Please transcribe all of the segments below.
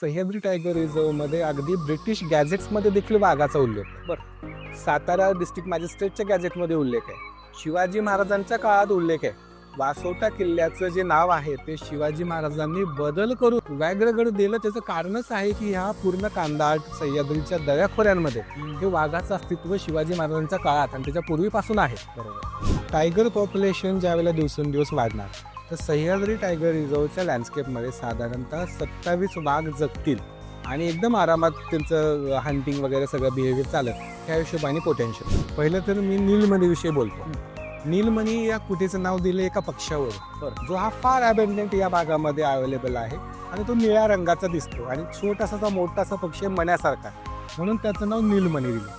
Sahyadri tiger reserve मध्ये अगदी British गॅझेट्समध्ये देखील वाघाचा उल्लेख आहे. सातारा डिस्ट्रिक्ट मॅजिस्ट्रेटच्या गॅझेटमध्ये उल्लेख आहे. शिवाजी महाराजांच्या काळात उल्लेख आहे. वासोटा किल्ल्याचं जे नाव आहे ते शिवाजी महाराजांनी बदल करून व्याघ्रगड दिलं. त्याचं कारणच आहे की ह्या पूर्ण कांदाट सह्याद्रीच्या दऱ्याखोऱ्यांमध्ये हे वाघाचं अस्तित्व शिवाजी महाराजांच्या काळात आणि त्याच्या पूर्वीपासून आहे. बरोबर. टायगर पॉप्युलेशन ज्या वेळेला दिवसेंदिवस वाढणार तर सह्याद्री टायगर रिझर्वच्या लँडस्केपमध्ये साधारणतः 27 वाघ जगतील आणि एकदम आरामात त्यांचं हंटिंग वगैरे सगळं बिहेवियर चालत. त्या हिशोबाने पोटेन्शियल. पहिलं तर मी नीलमणीविषयी बोलतो. नीलमणी या कुटेचं नाव दिलं एका पक्ष्यावर, जो हा फार अबंडंट या भागामध्ये अवेलेबल आहे आणि तो निळ्या रंगाचा दिसतो आणि छोटासा मोठासा पक्षी मण्यासारखा, म्हणून त्याचं नाव नीलमणी दिलं.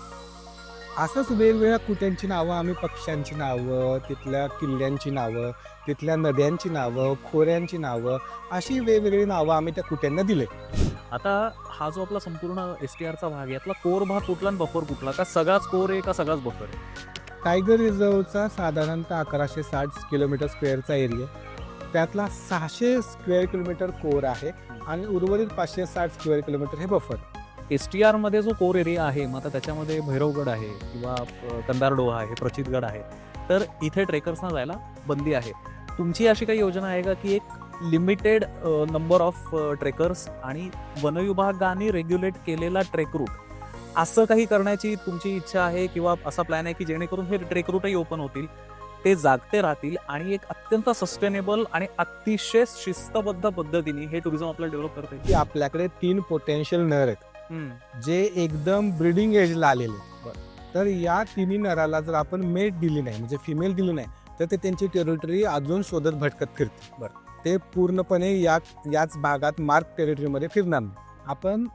असंच वेगवेगळ्या कुट्यांची नावं आम्ही पक्ष्यांची नावं, तिथल्या किल्ल्यांची नावं, तिथल्या नद्यांची नावं, खोऱ्यांची नावं, अशी वेगवेगळी नावं आम्ही त्या कुट्यांना दिले. आता हा जो आपला संपूर्ण STRचा भाग आहे, यातला कोर भाग कुठला आणि बफर कुठला? का सगळाच कोर आहे का सगळाच बफर आहे? टायगर रिझर्वचा साधारणतः 1160 किलोमीटर स्क्वेअरचा एरिया, त्यातला 600 स्क्वेअर किलोमीटर कोर आहे आणि उर्वरित 560 स्क्वेअर किलोमीटर हे बफर. STR मध्ये जो कोर एरिया आहे, मग आता त्याच्यामध्ये भैरवगड आहे किंवा कंदारडोह आहे, प्रचितगड आहे, तर इथे ट्रेकर्सना जायला बंदी आहे. तुमची अशी काही योजना आहे का की एक लिमिटेड नंबर ऑफ ट्रेकर्स आणि वनविभागाने रेग्युलेट केलेला ट्रेक रूट असं काही करण्याची तुमची इच्छा आहे किंवा असा प्लॅन आहे की जेणेकरून हे ट्रेक रूटही ओपन होतील, ते जागते राहतील आणि एक अत्यंत सस्टेनेबल आणि अतिशय शिस्तबद्ध पद्धतीने हे टुरिझम आपल्याला डेव्हलप करता येईल? की आपल्याकडे 3 पोटेन्शियल नर आहेत जे एकदम ब्रीडिंग एजला आलेले आहेत. तर या तिन्ही नराला जर आपण मेट दिली नाही, म्हणजे फिमेल दिली नाही, तर ते त्यांची टेरिटरी अजून शोधत भटकत फिरते. ते पूर्णपणे याच भागात मार्क टेरिटरीमध्ये फिरणार नाही. आपण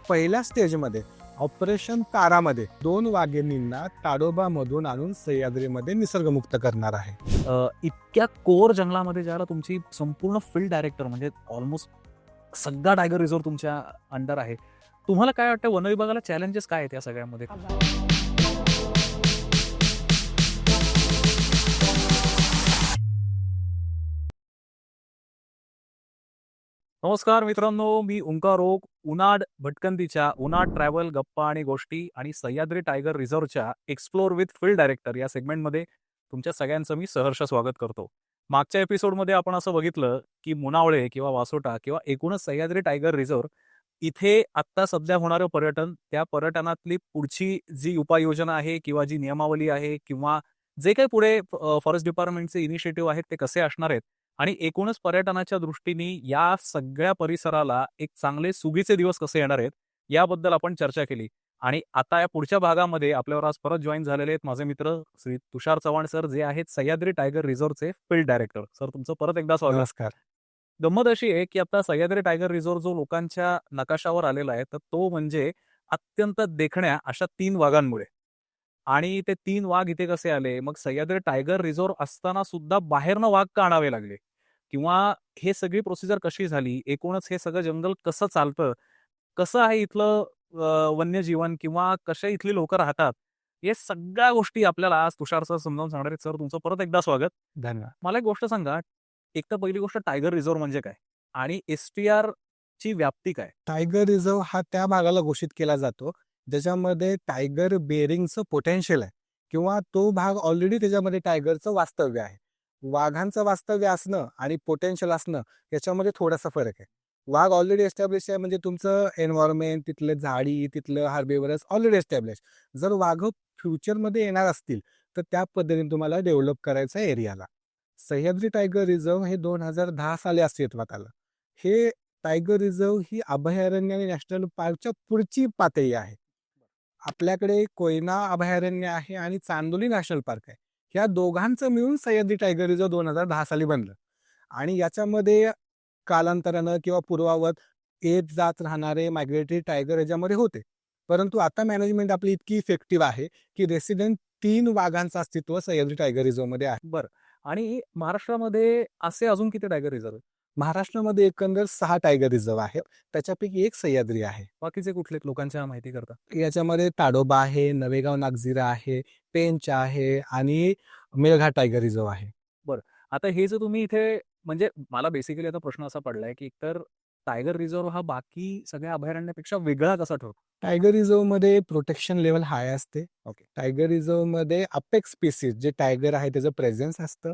पहिल्या स्टेजमध्ये ऑपरेशन तारामध्ये 2 वाघिणींना ताडोबामधून आणून सह्याद्रीमध्ये निसर्गमुक्त करणार आहे. इतक्या कोर जंगलामध्ये ज्याला तुमची संपूर्ण फील्ड डायरेक्टर म्हणजे ऑलमोस्ट सगळा टायगर रिझर्व तुमच्या अंडर आहे, तुम्हाला काय वाटतं वनविभागाला चॅलेंजेस काय आहेत या सगळ्यामध्ये? नमस्कार मित्रांनो, मी ओंकार ओक. उनाड भटकंतीच्या उनाड ट्रॅव्हल गप्पा आणि गोष्टी आणि सह्याद्री टायगर रिझर्वच्या एक्सप्लोर विथ फील्ड डायरेक्टर या सेगमेंटमध्ये तुमच्या सगळ्यांचं मी सहर्ष स्वागत करतो. मागच्या एपिसोडमध्ये आपण असं बघितलं की मुनावळे किंवा वासोटा किंवा एकूणच सह्याद्री टायगर रिझर्व इथे आत्ता सध्या होणारं पर्यटन, त्या पर्यटनातली पुढची जी उपाययोजना आहे किंवा जी नियमावली आहे किंवा जे काही पुढे फॉरेस्ट डिपार्टमेंटचे इनिशिएटिव्ह आहेत ते कसे असणार आहेत आणि एकूणच पर्यटनाच्या दृष्टीने या सगळ्या परिसराला एक चांगले सुगीचे दिवस कसे येणार आहेत याबद्दल आपण चर्चा केली. आणि आता या पुढच्या भागामध्ये आपल्यावर आज परत जॉईन झालेले आहेत माझे मित्र श्री तुषार चव्हाण सर, जे आहेत सह्याद्री टायगर रिझर्वचे फील्ड डायरेक्टर. सर, तुमचं परत एकदा स्वागत. नमस्कार. गंमत अशी आहे की आता सह्याद्री टायगर रिझर्व जो लोकांच्या नकाशावर आलेला आहे, तर तो म्हणजे अत्यंत देखण्या अशा 3 वाघांमुळे. आणि ते 3 वाघ इथे कसे आले, मग सह्याद्री टायगर रिझर्व असताना सुद्धा बाहेरनं वाघ का आणावे लागले किंवा हे सगळी प्रोसिजर कशी झाली, एकूणच हे सगळं जंगल कसं चालतं, कसं आहे इथलं वन्यजीवन किंवा कशा इथली लोक राहतात, हे सगळ्या गोष्टी आपल्याला आज तुषार सर समजावून सांगणार आहेत. सर, तुमचं परत एकदा स्वागत. धन्यवाद. मला एक गोष्ट सांगा, एक तर पहिली गोष्ट टायगर रिझर्व म्हणजे काय आणि STR ची व्याप्ती काय? टायगर रिझर्व हा त्या भागाला घोषित केला जातो ज्याच्यामध्ये टायगर बेरिंगचं पोटेन्शियल आहे किंवा तो भाग ऑलरेडी त्याच्यामध्ये टायगरचं वास्तव्य आहे. वाघांचं वास्तव्य असणं आणि पोटेन्शियल असणं याच्यामध्ये थोडासा फरक आहे. वाघ ऑलरेडी एस्टॅब्लिश आहे, म्हणजे तुमचं एन्व्हायरमेंट, तिथलं झाडी, तिथलं हार्बिवरस ऑलरेडी एस्टॅब्लिश. जर वाघ फ्युचरमध्ये येणार असतील तर त्या पद्धतीने तुम्हाला डेव्हलप करायचं आहे एरियाला. सह्याद्री टायगर रिझर्व हे 2010 साली अस्तित्वात आलं. हे टायगर रिझर्व ही अभयारण्य आणि नॅशनल पार्कच्या पुढची पातळी आहे. आपल्याकडे कोयना अभयारण्य आहे आणि चांदोली नॅशनल पार्क आहे. ह्या दोघांचं मिळून सह्याद्री टायगर रिझर्व 2010 साली बनलं आणि याच्यामध्ये कालांतरानं किंवा पूर्वावत येत जात राहणारे मायग्रेटरी टायगर याच्यामध्ये होते. परंतु आता मॅनेजमेंट आपली इतकी इफेक्टिव्ह आहे की रेसिडेंट 3 वाघांचं अस्तित्व सह्याद्री टायगर रिझर्वमध्ये आहे. बरं. आणि महाराष्ट्रामध्ये असे अजून किती टायगर रिझर्व आहेत? महाराष्ट्रामध्ये एकंदर 6 टायगर रिझर्व आहेत. त्याच्यापैकी एक सह्याद्री आहे. बाकीचे कुठले लोकांच्या माहिती करता? याच्यामध्ये ताडोबा आहे, नवेगाव नागझिरा आहे, पेंच आहे आणि मेळघाट टायगर रिझर्व आहे. बरं. आता हे जे तुम्ही इथे म्हणजे मला बेसिकली आता प्रश्न असा पडलाय की एकतर टायगर रिझर्व्ह हा बाकी सगळ्या अभयारण्यापेक्षा वेगळा कसा ठरतो? टायगर रिझर्व्ह मध्ये प्रोटेक्शन लेवल हाय असते. ओके. टायगर रिझर्व्ह मध्ये अपेक्स स्पीसीज जे टायगर आहे त्याचं प्रेझेन्स असतं.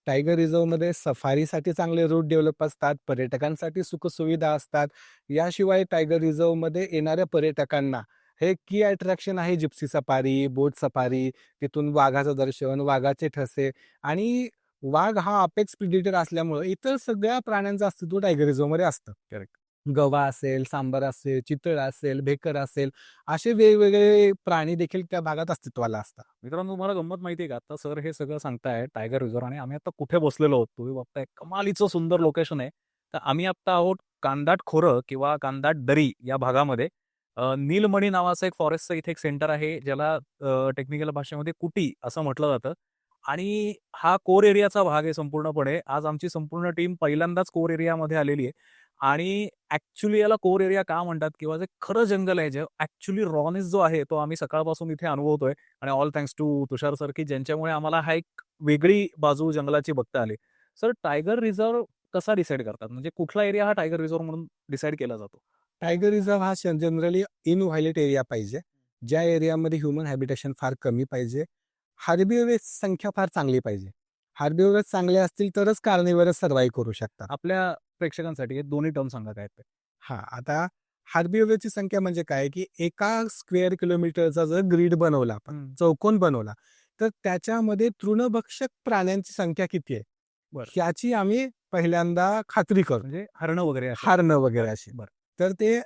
टायगर रिझर्व्ह मध्ये सफारीसाठी चांगले रूट डेव्हलप असतात, पर्यटकांसाठी सुखसुविधा असतात. याशिवाय टायगर रिझर्व्ह मध्ये येणाऱ्या पर्यटकांना हे की अट्रॅक्शन आहे जिप्सी सफारी, बोट सफारी, तिथून वाघाचं दर्शन, वाघाचे ठसे आणि वाघ हा अपेक्स प्रिडेटर असल्यामुळे इतर सगळ्या प्राण्यांचं अस्तित्व टायगर रिझर्व्ह मध्ये असतं. करेक्ट. गवा असेल, सांबर असेल, चितळ असेल, भेकर असेल, असे वेगवेगळे प्राणी देखील त्या भागात अस्तित्वाला असतात. मित्रांनो, तुम्हाला गंमत माहिती आहे का? आता सर हे सगळं सांगताय टायगर रिझर्व्ह आणि आम्ही आता कुठे बसलेलो आहोत. तुम्ही बघताय कमालीचं सुंदर लोकेशन आहे. तर आम्ही आता आहोत कांदाट खोरं किंवा कांदाट दरी या भागामध्ये. नीलमणी नावाचं एक फॉरेस्टचं इथे एक सेंटर आहे, ज्याला टेक्निकल भाषेमध्ये कुटी असं म्हटलं जातं. आणि हा कोर एरियाचा भाग आहे संपूर्णपणे. आज आमची संपूर्ण टीम पहिल्यांदाच कोर एरियामध्ये आलेली आहे. आणि ॲक्चुअली याला कोर एरिया का म्हणतात किंवा जे खरं जंगल आहे, जे ॲक्चुअली रॉनेस जो आहे, तो आम्ही सकाळपासून इथे अनुभवतोय. आणि all thanks to Tushar sir, की ज्यांच्यामुळे आम्हाला हा एक वेगळी बाजू जंगलाची बघता आली. सर, टायगर रिझर्व्ह कसा डिसाईड करतात? म्हणजे कुठला एरिया हा टायगर रिझर्व्ह म्हणून डिसाईड केला जातो? टायगर रिझर्व्ह हा जनरली इनव्हायलेट एरिया पाहिजे, ज्या एरियामध्ये ह्युमन हॅबिटेशन फार कमी पाहिजे. हार्बिव्हरची संख्या फार चांगली पाहिजे. हार्बिव्हरच चांगले असतील तरच कार्निव्हरस सर्व्हाइव्ह करू शकतात. आपल्या प्रेक्षकांसाठी हे दोन्ही टर्म सांगा काय आहेत ते? हां, आता हार्बिव्हरची संख्या म्हणजे काय, की एका स्क्वेअर किलोमीटरचा जर ग्रिड बनवला आपण, चौकोन बनवला, तर त्याच्यामध्ये तृणभक्षक प्राण्यांची संख्या किती आहे, बरं. ह्याची आम्ही पहिल्यांदा खात्री करतो. म्हणजे हरणं वगैरे असे? हरणं वगैरे अशी. बरं. तर ते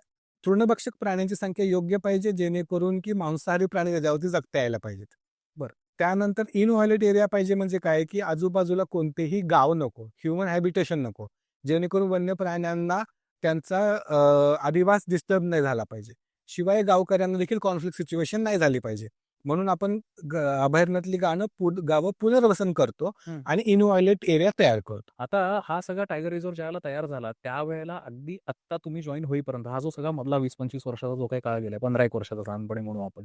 तृणभक्षक प्राण्यांची संख्या योग्य पाहिजे, जेणेकरून की मांसाहारी प्राणी त्याच्यावरती जगता यायला पाहिजेत. बरं. त्यानंतर इनव्हायलेट एरिया पाहिजे म्हणजे काय, की आजूबाजूला कोणतेही गाव नको, ह्युमन हॅबिटेशन नको, जेणेकरून वन्य प्राण्यांना त्यांचा अधिवास डिस्टर्ब नाही झाला पाहिजे. शिवाय गावकऱ्यांना देखील कॉन्फ्लिक्ट सिच्युएशन नाही झाली पाहिजे. म्हणून आपण अभयारण्यातली गावं पुनर्वसन करतो आणि इनव्हायलेट एरिया तयार करतो. आता हा सगळा टायगर रिझर्व्ह ज्यावेळेला तयार झाला, त्यावेळेला अगदी आत्ता तुम्ही जॉइन होईपर्यंत हा जो सगळा मधला 20-25 वर्षाचा जो काही काळ गेलाय, 15 एक वर्षाचा लहानपणी म्हणू आपण.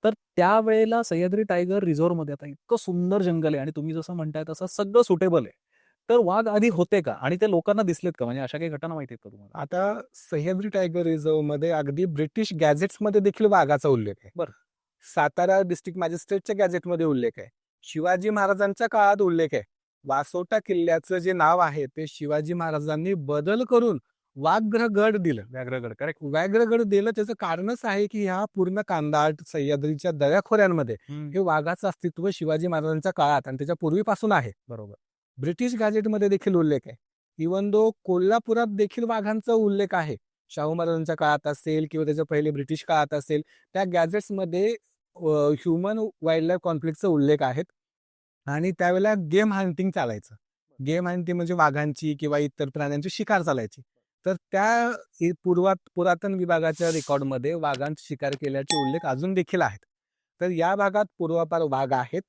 तर त्यावेळेला सह्याद्री टायगर रिझर्व्हमध्ये आता इतकं सुंदर जंगल आहे आणि तुम्ही जसं म्हणताय तसं सगळं सुटेबल आहे. तर वाघ आधी होते का? आणि ते लोकांना दिसलेत का? म्हणजे अशा काही घटना माहिती आहेत का तुम्हाला? आता सह्याद्री टायगर रिझर्व्ह मध्ये अगदी ब्रिटिश गॅझेट्समध्ये देखील वाघाचा उल्लेख आहे. बरं. सातारा डिस्ट्रिक्ट मॅजिस्ट्रेटच्या गॅझेटमध्ये उल्लेख आहे. शिवाजी महाराजांच्या काळात उल्लेख आहे. वासोटा किल्ल्याचं जे नाव आहे ते शिवाजी महाराजांनी बदल करून व्याघ्रगड दिलं. व्याघ्रगड, करेक्ट. व्याघ्रगड दिलं त्याचं कारणच आहे की ह्या पूर्ण कांदाट सह्याद्रीच्या दऱ्याखोऱ्यांमध्ये हे वाघाचं अस्तित्व शिवाजी महाराजांच्या काळात आणि त्याच्या पूर्वीपासून आहे. बरोबर. ब्रिटिश गॅझेटमध्ये देखील उल्लेख आहे. इवन दो कोल्हापुरात देखील वाघांचा उल्लेख आहे. शाहू महाराजांच्या काळात असेल किंवा त्याच्या पहिले ब्रिटिश काळात असेल, त्या गॅझेट्समध्ये ह्युमन वाईल्ड लाईफ कॉन्फ्लिक्टचा उल्लेख आहेत. आणि त्यावेळेला गेम हंटिंग चालायचं. गेम हंटिंग म्हणजे वाघांची किंवा इतर प्राण्यांची शिकार चालायची. तर त्या पुरातन विभागाच्या रेकॉर्डमध्ये वाघांची शिकार केल्याचे उल्लेख अजून देखील आहेत. तर या भागात पूर्वापार वाघ आहेत,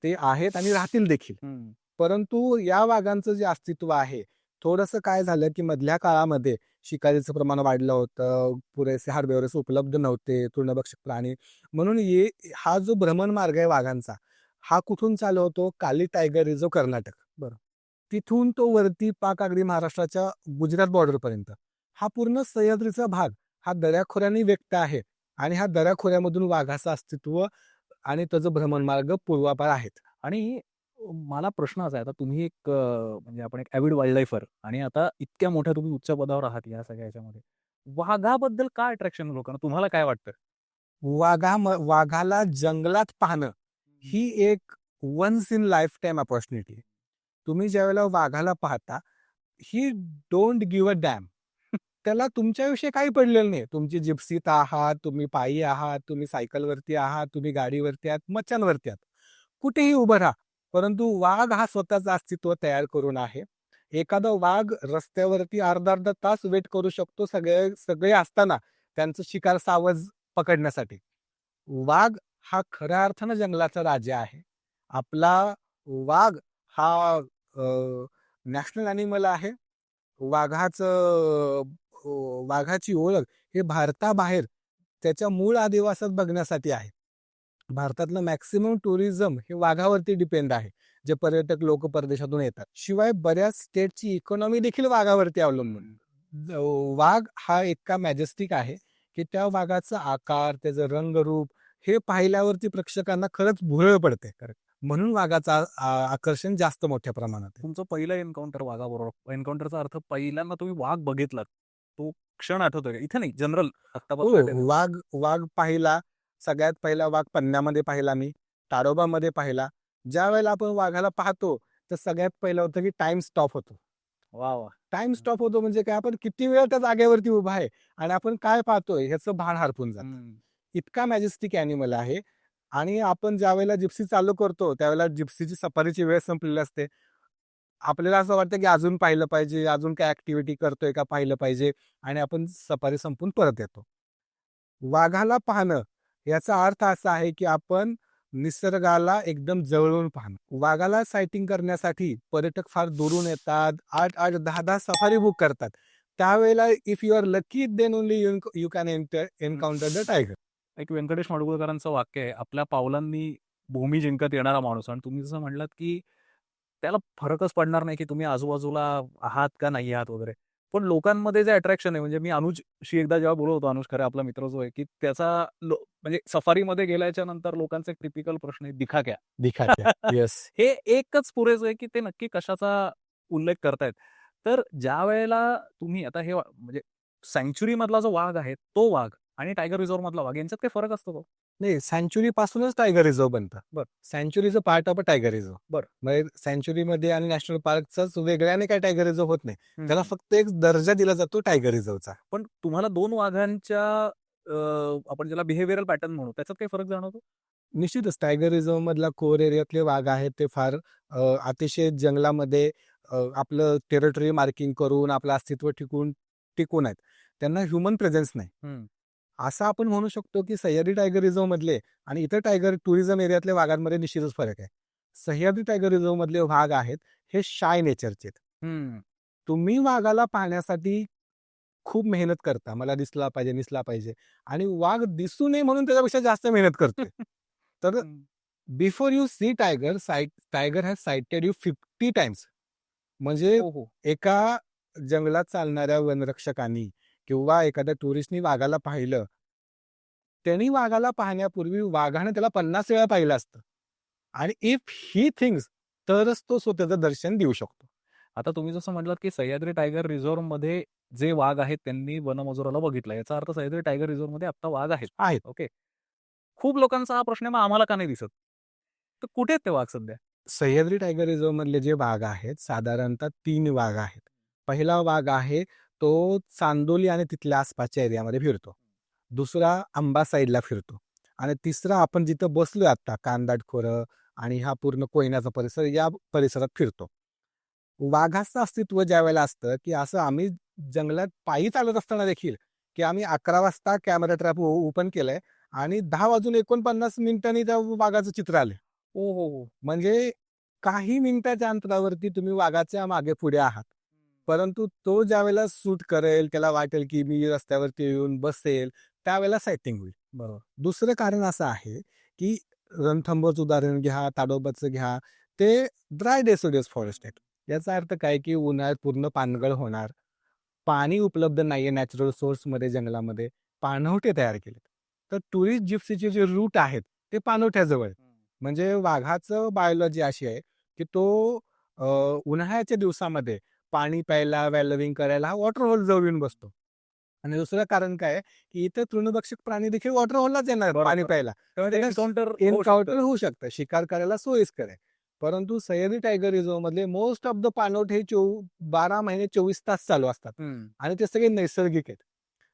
ते आहेत आणि राहतील देखील. परंतु या वाघांचं जे अस्तित्व आहे, थोडंसं काय झालं की मधल्या काळामध्ये शिकारीचं प्रमाण वाढलं होतं, पुरेसे हार्बिव्हरस उपलब्ध नव्हते, तृणभक्षक प्राणी. म्हणून हा जो भ्रमणमार्ग आहे वाघांचा, हा कुठून चालू होतो? काली टायगर रिझर्व्ह कर्नाटक. बरं. तिथून तो वरती पाक अगदी महाराष्ट्राच्या गुजरात बॉर्डरपर्यंत. हा पूर्ण सह्याद्रीचा भाग हा दऱ्याखोऱ्यांनी व्यक्त आहे आणि ह्या दऱ्याखोऱ्यामधून वाघाचं अस्तित्व आणि त्याचं भ्रमणमार्ग पूर्वापार आहेत. आणि मला प्रश्न असा आहे, आता तुम्ही एक म्हणजे आपण एक ॲव्हिड वाईल्ड लाईफर आणि आता इतक्या मोठ्या तुम्ही उच्च पदावर आहात या सगळ्या ह्याच्यामध्ये. वाघाबद्दल काय अट्रॅक्शन लोकांना? तुम्हाला काय वाटतं? वाघाला जंगलात पाहणं ही एक once in life time opportunity आहे. तुम्ही ज्यावेळेला वाघाला पाहता, he don't give a damn. त्याला तुमच्याविषयी काही पडलेलं नाही. तुमची जिप्सीत आहात, तुम्ही पायी आहात, तुम्ही सायकलवरती आहात, तुम्ही गाडीवरती आहात, मचानवरती आहात. कुठेही उभं राहा. परंतु वाघ हा स्वतःचं अस्तित्व तयार करून आहे. एखादा वाघ रस्त्यावरती अर्धा-अर्धा तास वेट करू शकतो सगळे असताना त्यांचं शिकार सावज पकडण्यासाठी. वाघ हा खऱ्या अर्थानं जंगलाचा राजा आहे. आपला वाघ हा नॅशनल ॲनिमल आहे. वाघाचं वाघाची ओळख हे भारताबाहेर त्याच्या मूळ आदिवासात बघण्यासाठी आहे. भारतातलं मॅक्सिमम टुरिझम हे वाघावरती डिपेंड आहे, जे पर्यटक लोक परदेशातून येतात. शिवाय बऱ्याच स्टेटची इकॉनॉमी देखील वाघावरती अवलंबून. वाघ हा इतका मॅजेस्टिक आहे की त्या वाघाचा आकार, त्याचं रंगरूप हे पाहिल्यावरती प्रेक्षकांना खरंच भुरळ पडते. म्हणून वाघाचा आकर्षण जास्त मोठ्या प्रमाणात आहे. तुमचं पहिलं एन्काउंटर वाघाबरोबर, एन्काउंटरचा अर्थ पहिल्यांदा तुम्ही वाघ बघितलात तो क्षण आठवतोय का? इथे नाही, जनरल हो, वाघ वाघ पाहिला. सगळ्यात पहिला वाघ पन्न्यामध्ये पाहिला मी, ताडोबामध्ये पाहिला. ज्या वेळेला आपण वाघाला पाहतो तर सगळ्यात पहिलं होतं की टाइम स्टॉप होतो. वा वा. टाइम स्टॉप होतो म्हणजे काय, आपण किती वेळ त्या जागेवरती उभा आहे आणि आपण काय पाहतोय ह्याचं भान हरपून जातं. हम्म. इतका मॅजेस्टिक अॅनिमल आहे. आणि आपण ज्या वेळेला जिप्सी चालू करतो त्यावेळेला जिप्सीची सफारीची वेळ संपलेली असते. आपल्याला असं वाटतं की अजून पाहिलं पाहिजे, अजून काय ऍक्टिव्हिटी करतोय का पाहिलं पाहिजे, आणि आपण सफारी संपून परत येतो. वाघाला पाहणं याचा अर्थ असा आहे की आपण निसर्गाला एकदम जवळून पाहणं. वाघाला सायटिंग करण्यासाठी पर्यटक फार दुरून येतात, 8-8, 10-10 सफारी बुक करतात. त्यावेळेला if you are lucky then only you can encounter the tiger. एक व्यंकटेश माडगुळकरांचं वाक्य आहे, आपल्या पावलांनी भूमी जिंकत येणारा माणूस. आणि तुम्ही जसं म्हणलात की त्याला फरकच पडणार नाही की तुम्ही आजूबाजूला आहात का नाही आहात वगैरे. पण लोकांमध्ये जे अट्रॅक्शन आहे, म्हणजे मी अनुजशी एकदा जेव्हा बोलत होतो, अनुज खरे आपला मित्र जो आहे, की त्याचा म्हणजे सफारीमध्ये गेल्याच्या नंतर लोकांचा एक टिपिकल प्रश्न आहे, दिखा क्या? दिखात्या. येस. हे एकच पुरेसं आहे की ते नक्की कशाचा उल्लेख करतायत. तर ज्या वेळेला तुम्ही आता हे म्हणजे सँच्युरी मधला जो वाघ आहे तो वाघ आणि टायगर रिझर्व्ह मधला वाघ यांच्यात काही फरक असतो का? नाही, सँच्युरी पासूनच टायगर रिझर्व्ह बनतं. बरं. सँच्युरीचं part of a tiger reserve. बरं. म्हणजे सँच्युरीमध्ये आणि नॅशनल पार्कचाच वेगळ्याने काय टायगर रिझर्व्ह होत नाही. हम्म. त्याला फक्त एक दर्जा दिला जातो टायगर रिझर्व्हचा. पण तुम्हाला दोन वाघांच्या आपण ज्याला बिहेवियरल पॅटर्न म्हणू त्याच्यात काही फरक जाणवतो? निश्चितच टायगर रिझर्व्ह मधला कोर एरियातले वाघ आहेत ते फार अतिशय जंगलामध्ये आपलं टेरिटरी मार्किंग करून आपलं अस्तित्व टिकून आहेत. त्यांना ह्युमन प्रेझेन्स नाही. असं आपण म्हणू शकतो की सह्याद्री टायगर रिझर्व्ह मधले आणि इतर टायगर टुरिझम एरियातल्या वाघांमध्ये निश्चितच फरक आहे. सह्याद्री टायगर रिझर्व्ह मधले वाघ आहेत हे शाय नेचरचे. तुम्ही वाघाला पाहण्यासाठी खूप मेहनत करता, मला दिसला पाहिजे आणि वाघ दिसू नये म्हणून त्याच्यापेक्षा जास्त मेहनत करतोय. तर before you see tiger has sighted you 50 times. म्हणजे हो हो. एका जंगलात चालणाऱ्या वनरक्षकांनी किंवा एखाद्या टुरिस्टनी वाघाला पाहिलं, त्यांनी वाघाला पाहण्यापूर्वी वाघाने त्याला 50 वेळा पाहिलं असतं. आणि इफ ही थिंग्स तरच तो स्वतःचं दर्शन देऊ शकतो. आता तुम्ही जसं म्हटलात की सह्याद्री टायगर रिझर्व्ह मध्ये जे वाघ आहेत त्यांनी वनमजुराला बघितलं, याचा अर्थ सह्याद्री टायगर रिझर्व्ह मध्ये आता वाघ आहेत. ओके. खूप लोकांचा हा प्रश्न आहे, मग आम्हाला का नाही दिसत? तर कुठे आहेत ते वाघ सध्या? सह्याद्री टायगर रिझर्व्ह मधले जे वाघ आहेत साधारणतः 3 वाघ आहेत. पहिला वाघ आहे तो चांदोली आणि तिथल्या आसपासच्या एरियामध्ये फिरतो. दुसरा आंबा साईडला फिरतो आणि तिसरा आपण जिथं बसलोय आता कांदाट खोरं आणि हा पूर्ण कोयनाचा परिसर, या परिसरात फिरतो. वाघाचं अस्तित्व ज्या वेळेला असतं की असं आम्ही जंगलात पायी चालत असताना देखील की आम्ही 11 वाजता कॅमेरा ट्रॅप ओपन केलाय आणि 10:49 त्या वाघाचं चित्र आले. हो हो हो. म्हणजे काही मिनिटाच्या अंतरावरती तुम्ही वाघाच्या मागे पुढे आहात. परंतु तो ज्यावेळेला सूट करेल, त्याला वाटेल की मी रस्त्यावरती येऊन बसेल, त्यावेळेला सायटिंग होईल. बरोबर. दुसरं कारण असं आहे की रणथंबोरचं उदाहरण घ्या, ताडोबाचं घ्या, ते ड्राय डेसिडियस फॉरेस्ट आहेत. याचा अर्थ काय की उन्हाळ्यात पूर्ण पानगळ होणार, पाणी उपलब्ध नाहीये नॅचरल सोर्समध्ये जंगलामध्ये, पाणवठे तयार केलेत. तर टुरिस्ट जिप्सीचे जे रूट आहेत ते पाणवठ्याजवळ आहेत. म्हणजे वाघाचं बायोलॉजी अशी आहे की तो उन्हाळ्याच्या दिवसामध्ये पाणी प्यायला, वॅलरिंग करायला हा वॉटर होल जवळ येऊन बसतो. आणि दुसरं कारण काय की इतर तृणभक्षक प्राणी देखील वॉटर होललाच येणार पाणी प्यायला. एन्काउंटर होऊ शकतं, शिकार करायला सोयीस्कर आहे. परंतु सह्याद्री टायगर रिझर्व्ह मधले मोस्ट ऑफ द पाणवठे 12 महिने 24 तास चालू असतात आणि ते सगळे नैसर्गिक आहेत.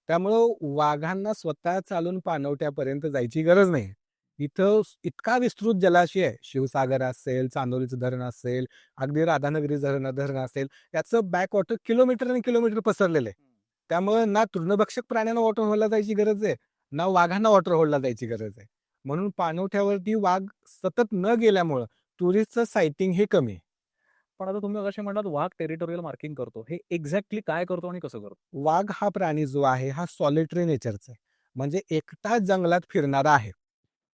त्यामुळं वाघांना स्वतः चालून पाणवठ्यापर्यंत जायची गरज नाही. इथं इतका विस्तृत जलाशय आहे, शिवसागर असेल, चांदोलीचं धरण असेल, अगदी राधानगरी धरण असेल, याचं बॅकवॉटर किलोमीटर आणि किलोमीटर पसरलेलं आहे. त्यामुळे ना तृणभक्षक प्राण्यांना वॉटर होलला जायची गरज आहे, ना वाघांना वॉटर होलला जायची गरज आहे. म्हणून पाणवठ्यावरती वाघ सतत न गेल्यामुळं टुरिस्टचं सायटिंग हे कमी आहे. पण आता तुम्ही कसे म्हणतात वाघ टेरिटोरियल मार्किंग करतो, हे एक्झॅक्टली काय करतो आणि कसं करतो? वाघ हा प्राणी जो आहे हा सॉलिटरी नेचरचा आहे. म्हणजे एकटा जंगलात फिरणारा आहे.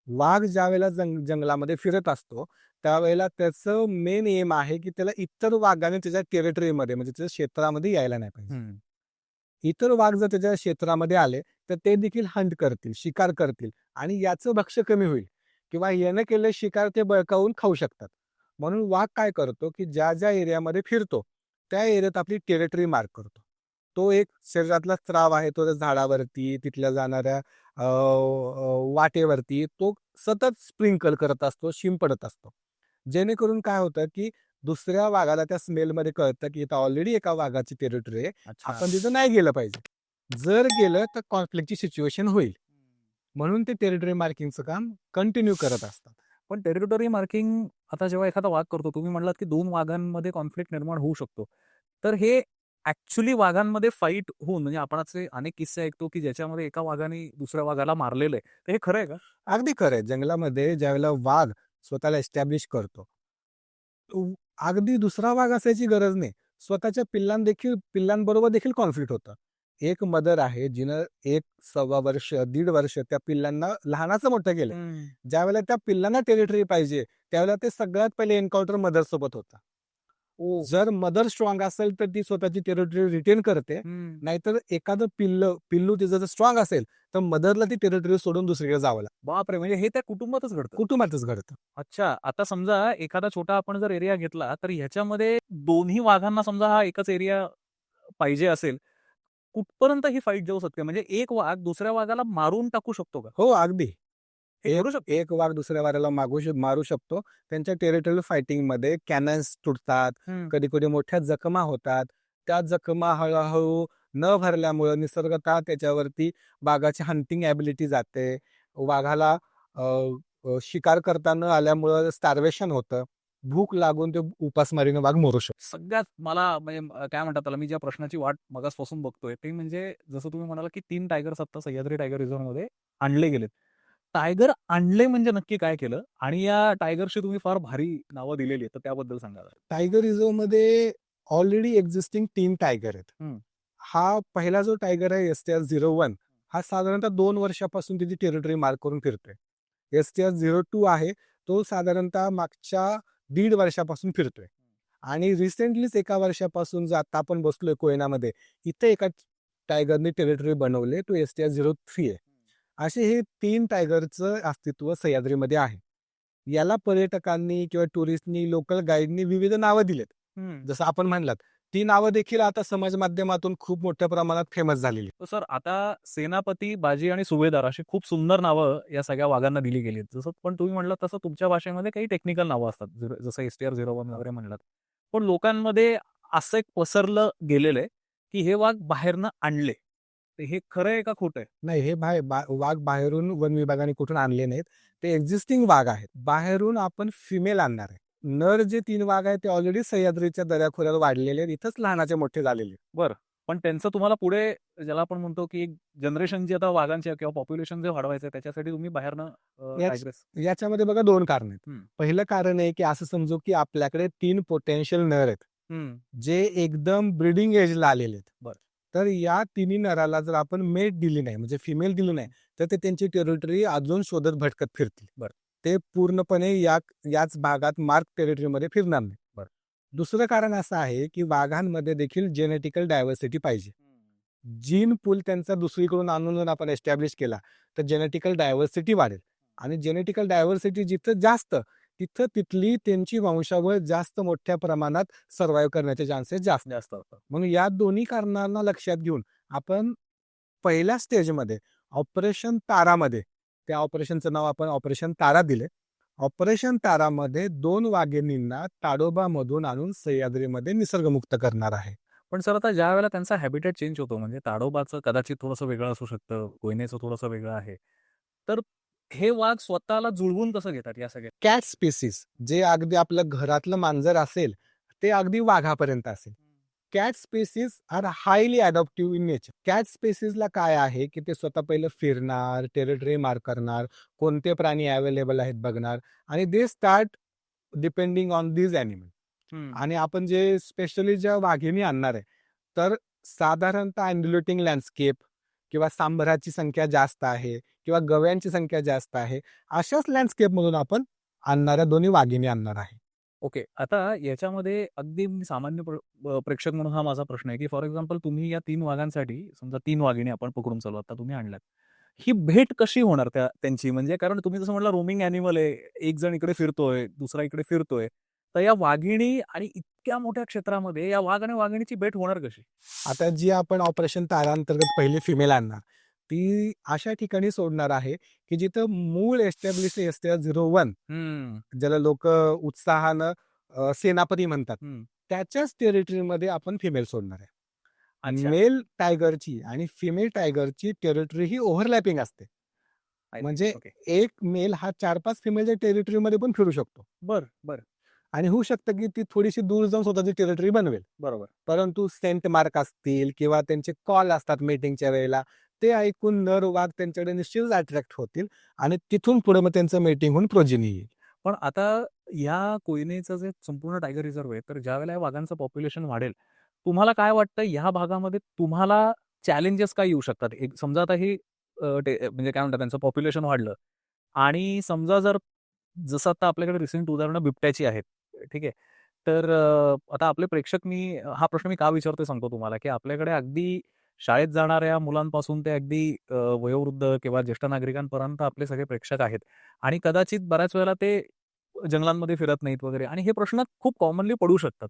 वाघ ज्यावेळेला जंगलामध्ये फिरत असतो त्यावेळेला त्याचं मेन एम आहे की त्याला इतर वाघाने त्याच्या टेरिटरीमध्ये म्हणजे त्याच्या क्षेत्रामध्ये यायला नाही पाहिजे. इतर वाघ जर त्याच्या क्षेत्रामध्ये आले तर ते देखील हंट करतील, शिकार करतील आणि याचं भक्ष्य कमी होईल किंवा यानं केलेलं शिकार ते बळकावून खाऊ शकतात. म्हणून वाघ काय करतो की ज्या ज्या एरियामध्ये फिरतो त्या एरियात आपली टेरिटरी मार्क करतो. तो एक शरीरातला स्त्राव आहे तो त्या झाडावरती तिथल्या जाणाऱ्या वाटेवरती तो सतत स्प्रिंकल करत असतो, शिंपडत असतो. जेणेकरून काय होतं की दुसऱ्या वाघाला त्या स्मेलमध्ये कळतं की इथं ऑलरेडी एका वाघाची टेरिटरी आहे, अच्छा. आपण तिथं नाही गेलं पाहिजे. जर गेलं तर कॉन्फ्लिक्टची सिच्युएशन होईल. म्हणून ते टेरिटरी मार्किंगचं काम कंटिन्यू करत असतात. पण टेरिटरी मार्किंग आता जेव्हा एखादा वाघ करतो, तुम्ही म्हणलात की 2 वाघांमध्ये कॉन्फ्लिक्ट निर्माण होऊ शकतो. तर हे ॲक्चुअली वाघांमध्ये फाईट होऊन म्हणजे आपण असे अनेक किस्से ऐकतो की ज्याच्यामध्ये एका वाघाने दुसऱ्या वाघाला मारलेलं आहे. तर हे खरं आहे का? अगदी खरं आहे. जंगलामध्ये ज्यावेळेला वाघ स्वतःला एस्टॅब्लिश करतो, अगदी दुसरा वाघ असायची गरज नाही. स्वतःच्या पिल्लांबरोबर देखील कॉन्फ्लिक्ट होतं. एक मदर आहे जिनं 1-1.25 वर्ष, 1.5 वर्ष त्या पिल्लांना लहानाचं मोठं केलं. ज्यावेळेला त्या पिल्लांना टेरिटरी पाहिजे, त्यावेळेला ते सगळ्यात पहिले एन्काउंटर मदर सोबत होता. जर मदर स्ट्रॉंग असेल तर ती स्वतःची टेरिटरी रिटेन करते. नाहीतर एखादं पिल्लू तिचं जर स्ट्रॉंग असेल तर मदरला ती टेरिटरी सोडून दुसरीकडे जावं लागतं. बापरे! म्हणजे हे त्या कुटुंबातच घडतं. कुटुंबातच घडतं. अच्छा, आता समजा एखादा छोटा आपण जर एरिया घेतला, तर ह्याच्यामध्ये दोन्ही वाघांना समजा हा एकच एरिया पाहिजे असेल, कुठपर्यंत ही फाईट जाऊ शकते? म्हणजे एक वाघ दुसऱ्या वाघाला मारून टाकू शकतो का? हो, अगदी. हे एक करू शकतो? एक वाघ दुसऱ्या वाघाला मारू शकतो. त्यांच्या टेरिटोरियल फायटिंगमध्ये कॅनन्स तुटतात, कधी-कधी मोठ्या जखमा होतात. त्या जखमा हळू-हळू न भरल्यामुळं निसर्गतः त्याच्यावरती वाघाची हंटिंग ॲबिलिटी जाते. वाघाला अ, शिकार करता न आल्यामुळं स्टार्वेशन होतं. भूक लागून ते उपासमारीने वाघ मरू शकतो. सगळ्यात मला म्हणजे काय म्हणतात त्याला, मी ज्या प्रश्नाची वाट मगासपासून बघतोय, ते म्हणजे जसं तुम्ही म्हणाला, की 3 टायगर्स आता सह्याद्री टायगर रिझर्व्हमध्ये आणले गेलेत. टायगर आणले म्हणजे नक्की काय केलं? आणि या टायगरची तुम्ही फार भारी नावं दिलेली आहेत, तर त्याबद्दल सांगा जरा? टायगर रिझर्व्हमध्ये ऑलरेडी एक्झिस्टिंग 3 टायगर आहेत. हं. हा पहिला जो टायगर आहे STR-01 हा साधारणतः 2 वर्षापासून त्याची टेरिटरी मार्क करून फिरतोय. STR-02 आहे तो साधारणतः मागच्या 1.5 वर्षापासून फिरतोय. आणि रिसेंटलीच 1 वर्षापासून जे आता आपण बसलोय कोयनामध्ये, इथे एका टायगरने टेरिटरी बनवले, तो STR-03 आहे. असे हे 3 टायगरचं अस्तित्व सह्याद्रीमध्ये आहे. याला पर्यटकांनी किंवा टुरिस्टनी, लोकल गाईडनी विविध नावं दिलेत. जसं आपण म्हणलात, ती नावं देखील आता समाज माध्यमातून खूप मोठ्या प्रमाणात फेमस झालेली आहेत. तर सर आता सेनापती, बाजी आणि सुभेदार अशी खूप सुंदर नावं या सगळ्या वाघांना दिली गेली आहेत. जसं पण तुम्ही म्हणलात तसं तुमच्या भाषेमध्ये काही टेक्निकल नावं असतात. जसं STR-01 वगैरे म्हणलात. पण लोकांमध्ये असं एक पसरलं गेलेलं आहे, की हे वाघ बाहेरनं आणले. तर हे खरं आहे का खोटं आहे? नाही, हे वाघ बाहेरून वन विभागाने कुठून आणले नाहीत. ते एक्झिस्टिंग वाघ आहेत. बाहेरून आपण फिमेल आणणार आहे. नर जे 3 वाघ आहेत ते ऑलरेडी सह्याद्रीच्या दऱ्याखोऱ्यावर वाढलेले आहेत. इथंच लहानाचे मोठे झालेले आहेत. बरं. पण त्यांचं तुम्हाला पुढे ज्याला आपण म्हणतो, की एक जनरेशन जी आता वाघांची किंवा पॉप्युलेशन जे वाढवायचं आहे त्याच्यासाठी तुम्ही बाहेरनं याच- टायग्रेस याच्यामध्ये बघा 2 कारण आहेत. हं. पहिलं कारण आहे की असं समजू की आपल्याकडे 3 पोटेन्शियल नर आहेत. जे एकदम ब्रीडिंग एजला आलेले आहेत. बरं. तर या तिन्ही नराला जर आपण मेट दिली नाही म्हणजे फिमेल दिली नाही तर ते त्यांची टेरिटरी अजून शोधत भटकत फिरतील. बरं. ते पूर्णपणे याच भागात मार्क टेरिटरीमध्ये फिरणार नाही. बरं. दुसरं कारण असं आहे की वाघांमध्ये देखील जेनेटिकल डायव्हर्सिटी पाहिजे. जीन पूल त्यांचा दुसरीकडून आणून जर आपण एस्टॅब्लिश केला तर जेनेटिकल डायव्हर्सिटी वाढेल आणि जेनेटिकल डायव्हर्सिटी जिथं जास्त तिथं तिथली त्यांची वंशावळ जास्त मोठ्या प्रमाणात सर्व्हाइव्ह करण्याचे चान्सेस जास्त जास्त असतात. म्हणून या दोन्ही कारणांना लक्षात घेऊन आपण पहिल्या स्टेजमध्ये ऑपरेशन तारामध्ये त्या ऑपरेशनचं नाव आपण ऑपरेशन तारा दिले. ऑपरेशन तारामध्ये 2 वाघिणींना ताडोबामधून आणून सह्याद्रीमध्ये निसर्गमुक्त करणार आहे. पण सर आता ज्यावेळेला त्यांचा हॅबिटेट चेंज होतो म्हणजे ताडोबाचं कदाचित थोडंसं वेगळं असू शकतं, कोयनेचं थोडंसं वेगळं आहे. तर हे वाघ स्वतःला जुळवून कसं घेतात या सगळ्या? कॅट स्पेसिस जे अगदी आपलं घरातलं मांजर असेल ते अगदी वाघापर्यंत असेल. Cat species are highly adaptive in nature. Cat स्पेसिसला काय आहे की ते स्वतः पहिलं फिरणार, टेरिटरी मार्क करणार, कोणते प्राणी अवेलेबल आहेत बघणार आणि they start depending on this animal. आणि आपण जे स्पेशली ज्या वाघिणी आणणार आहे तर साधारणतः अँड्युलेटिंग लँडस्केप किंवा सांभराची संख्या जास्त आहे किंवा गव्यांची संख्या जास्त आहे अशाच लँडस्केपमधून आपण आणणाऱ्या दोन्ही वाघिणी आणणार आहे. ओके. आता याच्यामध्ये अगदी मी सामान्य प्रेक्षक म्हणून हा माझा प्रश्न आहे, की फॉर एक्झाम्पल तुम्ही या 3 वाघांसाठी समजा 3 वाघिणी आपण पकडून चालू आता तुम्ही आणल्यात. ही भेट कशी होणार त्यांची? म्हणजे कारण तुम्ही जसं म्हटलं रोमिंग ॲनिमल आहे. एक जण इकडे फिरतोय, दुसरा इकडे फिरतोय. तर या वाघिणी आणि इतक्या मोठ्या क्षेत्रामध्ये या वाघ आणि वाघिणीची भेट होणार कशी? आता जी आपण ऑपरेशन तारा अंतर्गत पहिली फिमेल आणणार, ती अशा ठिकाणी सोडणार आहे, की जिथं मूळ एस्टॅब्लिश STR-01 हं, ज्याला लोकं उत्साहानं सेनापती म्हणतात. हं. त्याच्याच टेरिटरीमध्ये आपण फिमेल सोडणार आहे. अच्छा. मेल टायगरची आणि फिमेल टायगरची टेरिटरी ही ओव्हरलॅपिंग असते. I see. म्हणजे ओके. एक मेल हा 4-5 फिमेलच्या टेरिटरीमध्ये पण फिरू शकतो. बरं, बरं. आणि होऊ शकतं की ती थोडीशी दूर जाऊन स्वतःची टेरिटरी बनवेल. बरोबर. परंतु सेंट मार्क असतील किंवा त्यांचे कॉल असतात मीटिंगच्या वेळेला, ते ऐकून नर वाघ त्यांच्याकडे निश्चितच अट्रॅक्ट होतील आणि तिथून पुढे मग त्यांचं मीटिंग होऊन प्रोजिनी येईल. पण आता या कोयनेचं जे संपूर्ण टायगर रिझर्व्ह आहे, तर ज्यावेळेला या वाघांचं पॉप्युलेशन वाढेल, तुम्हाला काय वाटतं ह्या भागामध्ये तुम्हाला चॅलेंजेस काय येऊ शकतात? एक समजा आता ही म्हणजे काय म्हणतात त्यांचं पॉप्युलेशन वाढलं आणि समजा जर जसं आता आपल्याकडे रिसेंट उदाहरणं बिबट्याची आहेत, ठीक आहे. तर आता आपले प्रेक्षक हा प्रश्न मी का विचारतोय सांगतो तुम्हाला, की आपल्याकडे अगदी शाळेत जाणाऱ्या मुलांपासून ते अगदी वयोवृद्ध किंवा ज्येष्ठ नागरिकांपर्यंत आपले सगळे प्रेक्षक आहेत आणि कदाचित बऱ्याच वेळेला ते जंगलांमध्ये फिरत नाहीत वगैरे आणि हे प्रश्न खूप कॉमनली पडू शकतात.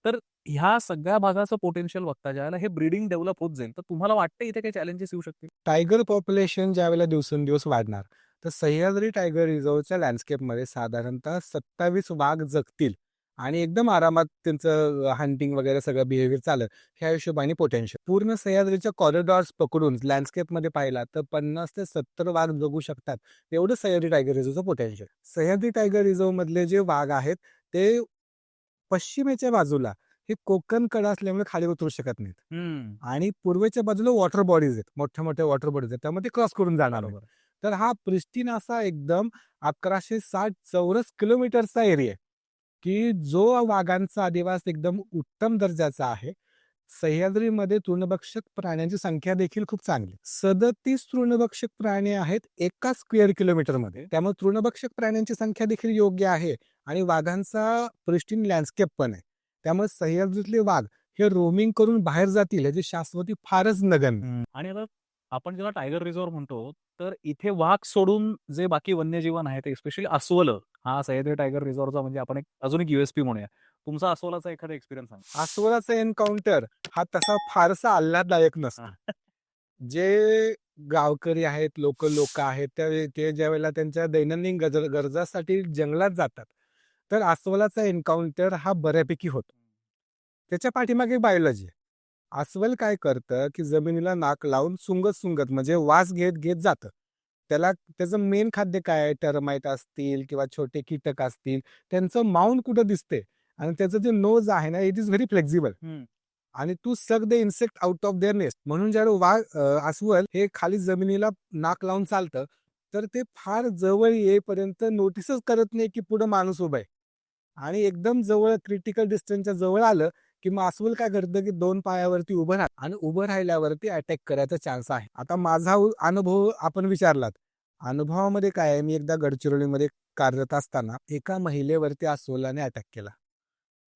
तर ह्या सगळ्या भागाचं पोटेन्शियल बघता ज्यावेळेला हे ब्रीडिंग डेव्हलप होत जाईल, तर तुम्हाला वाटतं इथे काही चॅलेंजेस येऊ शकतील? टायगर पॉप्युलेशन ज्यावेळेला दिवसेंदिवस वाढणार, तर सह्याद्री टायगर रिझर्व्हच्या लँडस्केपमध्ये साधारणतः 27 वाघ जगतील आणि एकदम आरामात त्यांचं हंटिंग वगैरे सगळं बिहेवियर चालेल. ह्या हिशोबाने पोटेन्शियल. पूर्ण सह्याद्रीच्या कॉरिडॉर्स पकडून लँडस्केपमध्ये पाहिला तर 50 ते 70 वाघ जगू शकतात. एवढं सह्याद्री टायगर रिझर्व्हचं पोटेन्शियल. सह्याद्री टायगर रिझर्व्हमधले जे वाघ आहेत, ते पश्चिमेच्या बाजूला हे कोकण कडा असल्यामुळे खाली उतरू शकत नाहीत. हं. आणि पूर्वेच्या बाजूला वॉटर बॉडीज आहेत. मोठ्या-मोठ्या वॉटर बॉडीज आहेत. त्यामध्ये क्रॉस करून जाणार नाहीत. बरोबर. तर हा प्रिस्टीन असा एकदम 1160 चौरस किलोमीटरचा एरिया आहे, की जो वाघांचा अधिवास एकदम उत्तम दर्जाचा आहे. सह्याद्रीमध्ये तृणभक्षक प्राण्यांची संख्या देखील खूप चांगली आहे. 37 तृणभक्षक प्राणी आहेत एका स्क्वेअर किलोमीटरमध्ये. त्यामुळे तृणभक्षक प्राण्यांची संख्या देखील योग्य आहे आणि वाघांचा प्रिस्टीन लँडस्केप पण आहे. त्यामुळे सह्याद्रीतले वाघ हे रोमिंग करून बाहेर जातील ह्याची शाश्वती फारच नगण्य. आणि आता आपण ज्याला टायगर रिझर्व्ह म्हणतो, तर इथे वाघ सोडून जे बाकी वन्यजीवन आहेत, स्पेशली अस्वलं, हा सह्याद्री टायगर रिझर्व्हचा म्हणजे आपण अजून एक USP म्हणूया. तुमचा अस्वलाचा एखादा एक्सपिरियन्स सांगा? अस्वलाचा एन्काउंटर हा तसा फारसा आल्हाददायक नसतो. हां. जे गावकरी आहेत, लोकल लोक आहेत, ते ज्यावेळेला त्यांच्या दैनंदिन गरजासाठी जंगलात जातात, तर अस्वलाचा एन्काउंटर हा बऱ्यापैकी होतो. त्याच्या पाठीमागे बायोलॉजी आहे. अस्वल काय करतं, की जमिनीला नाक लावून सुंगत-सुंगत म्हणजे वास घेत-घेत जातं. त्याला त्याचं मेन खाद्य काय आहे? टर्माइट असतील किंवा छोटे कीटक असतील, त्यांचं माउंट कुठं दिसते आणि त्याचं जे नोज आहे ना, इट इज व्हेरी फ्लेक्सिबल. हं. आणि to suck the insect out of their nest. म्हणून ज्यावेळी अस्वल हे खाली जमिनीला नाक लावून चालतं, तर ते फार जवळ येईपर्यंत नोटीसच करत नाही, की पुढं माणूस उभा आहे. आणि एकदम जवळ क्रिटिकल डिस्टन्सच्या जवळ आलं, की मग अस्वल काय करतं, की 2 पायावरती उभं राहतं आणि उभं राहिल्यावरती अटॅक करायचा चान्स आहे. आता माझा अनुभव आपण विचारलात. अनुभवामध्ये काय आहे, मी एकदा गडचिरोलीमध्ये कार्यरत असताना एका महिलेवरती अस्वलाने अटॅक केला.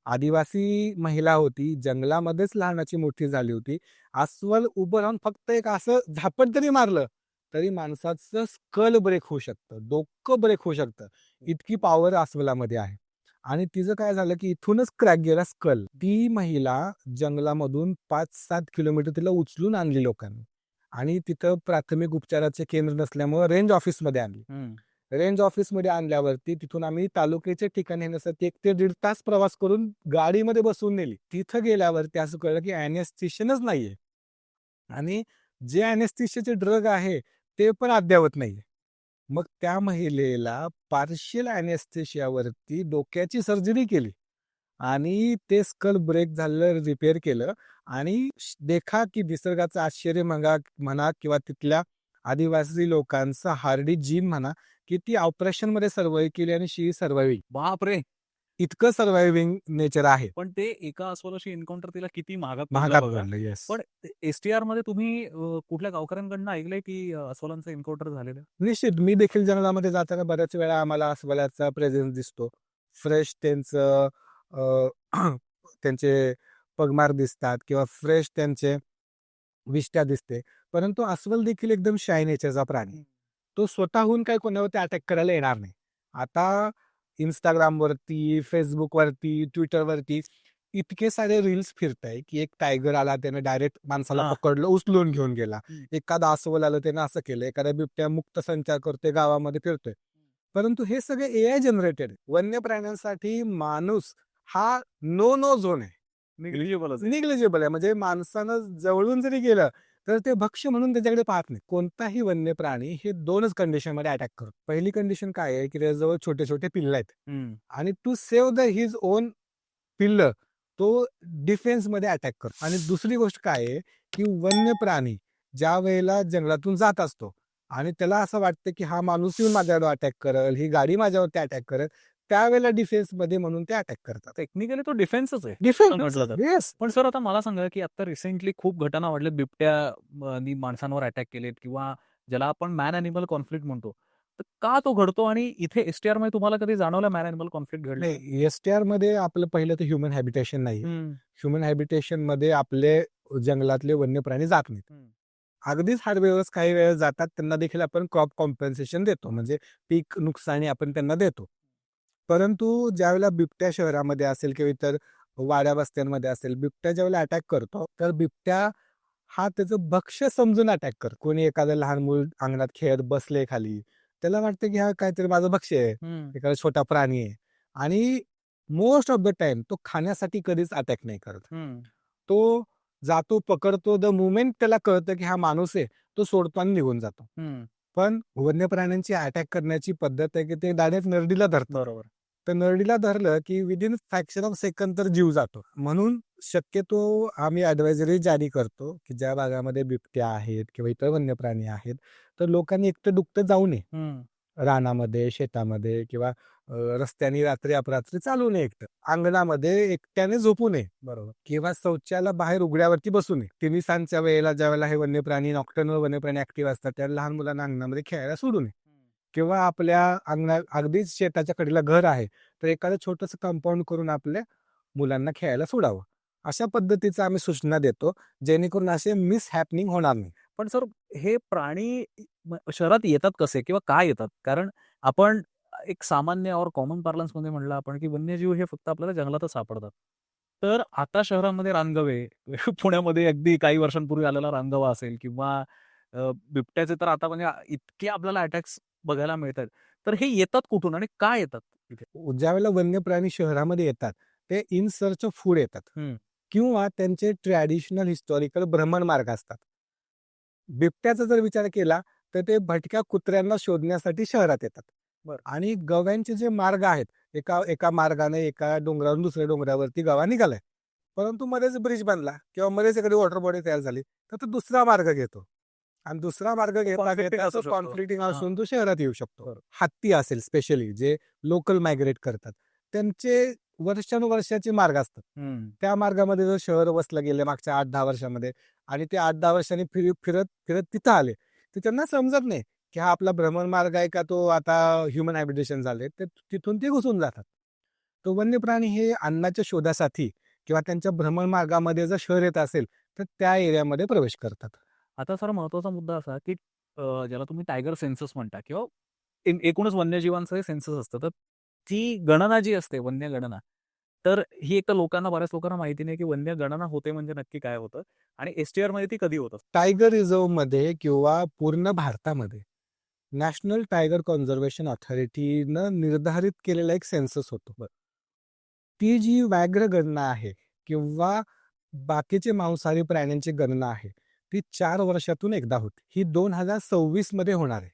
आदिवासी महिला होती, जंगलामध्येच लहानाची मोठी झाली होती. अस्वल उभं राहून फक्त एक असं झापट जरी मारलं, तरी माणसाचं स्कल ब्रेक होऊ शकतं, डोकं ब्रेक होऊ शकतं. इतकी पॉवर अस्वलामध्ये आहे. आणि तिचं काय झालं, की इथूनच क्रॅक गेला स्कल. ती महिला जंगलामधून 5-7 किलोमीटर तिला उचलून आणली लोकांनी आणि तिथं प्राथमिक उपचाराचे केंद्र नसल्यामुळं रेंज ऑफिसमध्ये आणली. हं. रेंज ऑफिसमध्ये आणल्यावरती तिथून आम्ही तालुक्याच्या ठिकाणी नेण्यासाठी 1 ते 1.5 तास प्रवास करून गाडीमध्ये बसवून नेली. तिथं गेल्यावरती असं कळलं की अॅनेस्थेशियनच नाहीये आणि जे अॅनेस्थेशियाचे ड्रग आहे ते पण अद्ययावत नाहीये. मग त्या महिलेला पार्शियल अॅनेस्थेशियावरती डोक्याची सर्जरी केली आणि ते स्कल ब्रेक झालेलं रिपेअर केलं आणि देखा की निसर्गाचं आश्चर्य म्हणा किंवा तिथल्या आदिवासी लोकांचा हार्डी जीन म्हणा, की ती ऑपरेशनमध्ये सर्व्हाइव्ह केली आणि शी सर्व्हाइव्हिंग. बापरे! इतकं सर्व्हाइव्हिंग नेचर आहे. पण ते एका अस्वलाशी एन्काउंटर तिला किती महागात पडलं महागात बघा. पडलं. येस. पण STRमध्ये तुम्ही कुठल्या गावकऱ्यांकडनं ऐकलंय की अस्वलांचं एन्काउंटर झालेलं? निश्चित मी देखील जंगलामध्ये जाताना बऱ्याच वेळा आम्हाला अस्वलाचा प्रेझेन्स दिसतो. फ्रेश त्यांचं त्यांचे पगमार दिसतात किंवा फ्रेश त्यांचे विष्ट्या दिसते. परंतु अस्वल देखील एकदम शाय नेचरचा प्राणी. तो स्वतःहून काही कोणावरती अटॅक करायला येणार नाही. आता Instagramवरती, Facebookवरती, Twitterवरती इतके सारे रील्स फिरताय की एक टायगर आला, त्याने डायरेक्ट माणसाला हां. पकडलं, उचलून घेऊन गेला. हं. एखादा अस्वल आलं, त्यानं असं केलं. एखादा बिबट्या मुक्त संचार करतोय, गावामध्ये फिरतोय. परंतु हे सगळे एआय जनरेटेड. वन्य प्राण्यांसाठी माणूस हा नो नो झोन आहे. निग्लिजिबलच आहे. निग्लिजिबल आहे. म्हणजे माणसानं जवळून जरी गेलं तर ते भक्ष्य म्हणून त्याच्याकडे पाहत नाही. कोणताही वन्य प्राणी हे 2च कंडिशनमध्ये अटॅक करतो. पहिली कंडिशन काय आहे की त्याच्याजवळ छोटे छोटे पिल्लं आहेत हं. आणि to save the his own पिल्लं तो डिफेन्समध्ये अटॅक करतो. आणि दुसरी गोष्ट काय आहे की वन्य प्राणी ज्या वेळेला जंगलातून जात असतो आणि त्याला असं वाटतं की हा माणूस येऊन माझ्यावर अटॅक करेल, ही गाडी माझ्यावरती अटॅक करेल, त्यावेळेला डिफेन्समध्ये म्हणून ते अटॅक करतात. टेक्निकली तो डिफेन्सच आहे. डिफेन्स म्हटलं तर. येस. पण सर आता मला सांगा, की आता रिसेंटली खूप घटना वाढल्यात बिबट्यानी माणसांवर अटॅक केलेत किंवा ज्याला आपण मॅन ॲनिमल कॉन्फ्लिक्ट म्हणतो. तर का तो घडतो आणि इथे एस-टी-आर मध्ये तुम्हाला कधी जाणवलं मॅन ॲनिमल कॉन्फ्लिक्ट घडलं? नाही, एस-टी-आर मध्ये आपलं पहिलं तर ह्युमन हॅबिटेशन नाही. हं. ह्युमन हॅबिटेशन मध्ये आपले जंगलातले वन्य प्राणी जात नाहीत. हं. अगदीच हार्ड वेळेस काही वेळेस जातात, त्यांना देखील आपण क्रॉप कॉम्पेन्सेशन देतो, म्हणजे पीक नुकसानी आपण त्यांना देतो. परंतु ज्यावेळेला बिबट्या शहरामध्ये असेल किंवा इतर वाड्या वस्त्यांमध्ये असेल, बिबट्या ज्यावेळेला अटॅक करतो, तर बिबट्या हा त्याचं भक्ष्य समजून अटॅक करतो. कोणी एखादं लहान मूल अंगणात खेळत बसले खाली, त्याला वाटतं की हा काहीतरी माझं भक्ष्य आहे, हं. एखादा छोटा प्राणी आहे. आणि मोस्ट ऑफ द टाइम तो खाण्यासाठी कधीच अटॅक नाही करत. हं. तो जातो, पकडतो, द मोमेंट त्याला कळतं की हा माणूस आहे, तो सोडतो आणि निघून जातो. हं. पण वन्य प्राण्यांची अटॅक करण्याची पद्धत आहे की ते डायरेक्ट नरडीला धरतात. बरोबर. तर नरडीला धरलं की विदिन फ्रॅक्शन ऑफ सेकंद तर जीव जातो. म्हणून शक्यतो आम्ही ॲडवायझरी जारी करतो की ज्या भागामध्ये बिबट्या आहेत किंवा इतर वन्य प्राणी आहेत, तर लोकांनी एकटं दुकटं जाऊ नये. हं. रानामध्ये, शेतामध्ये किंवा रस्त्याने रात्री अपरात्री चालू नये एकटं. अंगणामध्ये एकट्याने झोपू नये. बरोबर. किंवा शौचाला बाहेर उघड्यावरती बसू नये. तिन्ही सांजच्या वेळेला ज्यावेळेला हे वन्य प्राणी, नॉक्टर्नल वन्य प्राणी ऍक्टिव्ह असतात, त्यावेळेला लहान मुलांना अंगणामध्ये खेळायला सोडू नये. किंवा आपल्या अंगणात अगदीच शेताच्या कडेला घर आहे, तर एखादं छोटंसं कंपाऊंड करून आपल्या मुलांना खेळायला सोडावं. अशा पद्धतीचं आम्ही सूचना देतो, जेणेकरून असे मिसहॅपनिंग होणार नाही. पण सर हे प्राणी शहरात येतात कसे किंवा का येतात? कारण आपण एक सामान्य और कॉमन पार्लन्समध्ये म्हणलं आपण, की वन्यजीव हे फक्त आपल्याला जंगलातच सापडतात. तर आता शहरामध्ये रानगवे, पुण्यामध्ये अगदी काही वर्षांपूर्वी आलेला रानगवा असेल किंवा बिबट्याचे तर आता म्हणजे इतके आपल्याला अटॅक्स बघायला मिळतात. तर हे येतात कुठून आणि का येतात इथे? ज्यावेळेला वन्य प्राणी शहरामध्ये येतात, ते इन सर्च ऑफ फूड येतात हं. किंवा त्यांचे ट्रॅडिशनल हिस्टॉरिकल भ्रमणमार्ग असतात. बिबट्याचा जर विचार केला तर ते भटक्या कुत्र्यांना शोधण्यासाठी शहरात येतात. बरं. आणि गव्यांचे जे मार्ग आहेत, एका एका मार्गाने एका डोंगरावरून दुसऱ्या डोंगरावरती गवा निघालाय. परंतु मध्येच ब्रिज बांधला किंवा मध्येच एखादी वॉटर बॉडी तयार झाली, तर तो दुसरा मार्ग घेतो. आणि दुसरा मार्ग घेता Conflicting घेता असू तो शकतो. कॉन्फ्लिक्टिंग हां. असून तो शहरात येऊ शकतो. बरं. हत्ती असेल स्पेशली जे लोकल मायग्रेट करतात, त्यांचे वर्षानुवर्षाचे मार्ग असतात. हं. त्या मार्गामध्ये जर शहर वसलं गेलं मागच्या 8-10 वर्षामध्ये आणि ते 8-10 वर्षांनी फिरत फिरत तिथं आले, तर त्यांना समजत नाही की हा आपला भ्रमणमार्ग आहे का तो आता ह्युमन हॅबिटेशन झाले, तर तिथून ते घुसून जातात. तो वन्य प्राणी हे अन्नाच्या शोधासाठी किंवा त्यांच्या भ्रमणमार्गामध्ये जर शहर येत असेल, तर त्या एरियामध्ये प्रवेश करतात. आता सर महत्त्वाचा मुद्दा असा, की ज्याला तुम्ही टायगर सेन्सस म्हणता किंवा एकूणच वन्यजीवांचं हे सेन्सस असतं. तर ती गणना जी असते, वन्य गणना, तर ही एक तर बऱ्याच लोकांना माहिती नाही, की वन्य गणना होते म्हणजे नक्की काय होतं आणि एस-टी-आरमध्ये ती कधी होतं? टायगर रिझर्व्हमध्ये किंवा पूर्ण भारतामध्ये नॅशनल टायगर कन्झर्वेशन ऑथॉरिटीनं निर्धारित केलेला एक सेन्सस होतो. ती जी व्याघ्र गणना आहे किंवा बाकीचे मांसाहारी प्राण्यांची गणना आहे, ती 4 वर्षातून एकदा होते. ही 2026 मध्ये होणार आहे.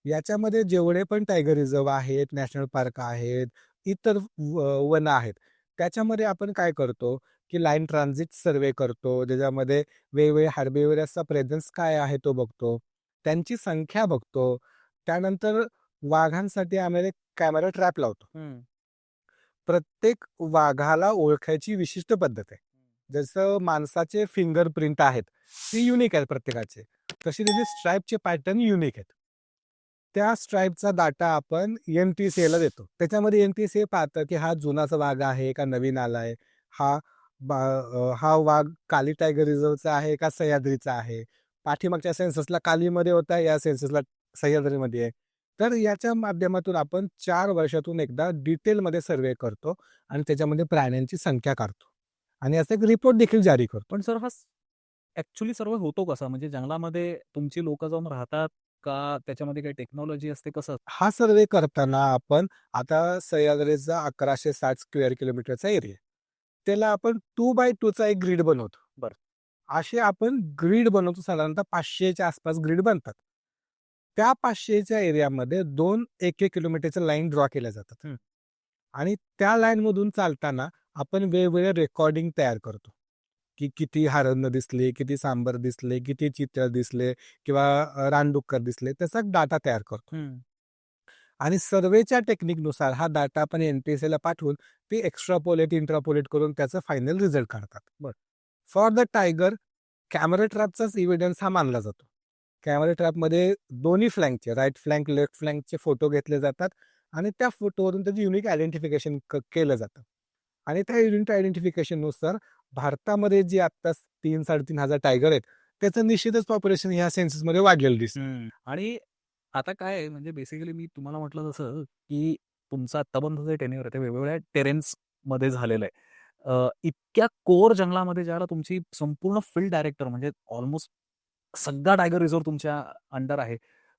याच्यामध्ये जेवढे पण टायगर रिझर्व्ह आहेत, नॅशनल पार्क आहेत, इतर वनं आहेत, त्याच्यामध्ये आपण काय करतो, की लाईन ट्रान्झिट सर्वे करतो. त्याच्यामध्ये वेगवेगळ्या हर्बिव्हरसचा प्रेझेन्स काय आहे तो बघतो. त्यांची संख्या बघतो. त्यानंतर वाघांसाठी आम्ही एक कॅमेरा ट्रॅप लावतो. प्रत्येक वाघाला ओळखायची विशिष्ट पद्धत आहे. जसं माणसाचे फिंगरप्रिंट आहेत, ते युनिक आहेत प्रत्येकाचे. तशी त्याचे स्ट्राईपचे पॅटर्न युनिक आहेत. त्या स्ट्राईपचा डाटा आपण NTSA ला देतो. त्याच्यामध्ये NTSA पाहतं की हा जुनाचा वाघ आहे का नवीन आलाय, हा हा वाघ काली टायगर रिझर्वचा आहे का सह्याद्रीचा आहे, पाठीमागच्या सेन्ससला कालीमध्ये होता, या सेन्ससला सह्याद्रीमध्ये आहे. तर याच्या माध्यमातून आपण 4 वर्षातून एकदा डिटेलमध्ये सर्वे करतो आणि त्याच्यामध्ये प्राण्यांची संख्या काढतो आणि याचा एक रिपोर्ट देखील जारी करतो. पण सर हा ऍक्च्युली सर्व होतो कसा? म्हणजे जंगलामध्ये तुमची लोक जाऊन राहतात का? त्याच्यामध्ये काही टेक्नॉलॉजी असते कसं? हा सर्वे करताना आपण आता सह्याद्रीचा 1160 स्क्वेअर किलोमीटरचा एरिया, त्याला आपण 2x2 चा एक ग्रीड बनवतो. बरं. असे आपण ग्रीड बनवतो, साधारणतः 500च्या आसपास ग्रीड बनतात. त्या 500च्या एरियामध्ये 2 1-1 किलोमीटरच्या लाईन ड्रॉ केल्या जातात आणि त्या लाईन मधून चालताना आपण वेगवेगळे रेकॉर्डिंग तयार करतो की किती हरण दिसले, किती सांबर दिसले, किती चितळ दिसले किंवा रानडुक्कर दिसले, त्याचा डाटा तयार करतो. आणि सर्वेच्या टेक्निकनुसार हा डाटा आपण NTSA ला पाठवून ते एक्स्ट्रापोलेट इंट्रापोलेट करून त्याचा फायनल रिझल्ट काढतात. बरं. फॉर द टायगर कॅमेरा ट्रॅपचाच इव्हिडन्स हा मानला जातो. कॅमेरा ट्रॅपमध्ये दोन्ही फ्लँकचे, राईट फ्लँक लेफ्ट फ्लँकचे फोटो घेतले जातात आणि त्या फोटोवरून त्याचं युनिक आयडेंटिफिकेशन केलं जातं आणि त्या युनिक आयडेंटिफिकेशननुसार भारतामध्ये जे आता 3-3.5 हजार टायगर आहेत, त्याचं निश्चितच पॉप्युलेशन ह्या सेन्ससमध्ये वाढलेलं दिसतं. आणि आता काय आहे, म्हणजे बेसिकली मी तुम्हाला म्हटलं जसं की तुमचं आत्तापर्यंत जे टेन्युअर आहे ते वेगवेगळ्या टेरेन्स मध्ये झालेलं आहे. इतक्या कोर जंगलामध्ये ज्याला तुमची संपूर्ण फील्ड डायरेक्टर म्हणजे ऑलमोस्ट सगळा टायगर रिझर्व तुमच्या अंडर आहे.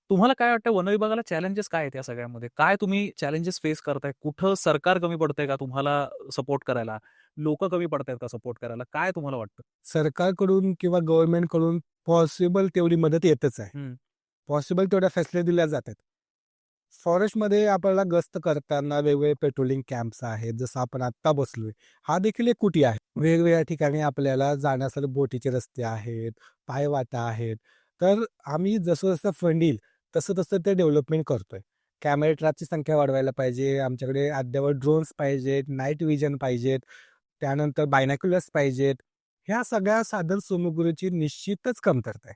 तुम्हाला काय वाटतं वनविभागाला चॅलेंजेस काय आहेत या सगळ्यामध्ये? काय तुम्ही चॅलेंजेस फेस करताय? कुठं सरकार कमी पडतंय का तुम्हाला सपोर्ट करायला? लोक कमी पडतायत का सपोर्ट करायला? काय तुम्हाला वाटतं? सरकारकडून किंवा गव्हर्नमेंटकडून पॉसिबल तेवढी मदत येतच आहे. पॉसिबल तेवढ्या फॅसिलिटी दिल्या जातात. फॉरेस्टमध्ये आपल्याला गस्त करताना वेगवेगळे पेट्रोलिंग कॅम्प्स आहेत, जसं आपण आत्ता बसलोय. हा देखील एक कुटी आहे. वेगवेगळ्या ठिकाणी आपल्याला जाण्यासाठी बोटीचे रस्ते आहेत, पायवाटा आहेत. तर आम्ही जसं फंड येईल तसं ते डेव्हलपमेंट करतोय. कॅमेरा ट्रॅपची संख्या वाढवायला पाहिजे. आमच्याकडे अद्ययावत ड्रोन्स पाहिजेत, नाईट विजन पाहिजेत, त्यानंतर बायनॅक्युलर्स पाहिजेत. ह्या सगळ्या साधन सामुग्रीची निश्चितच कमतरता आहे.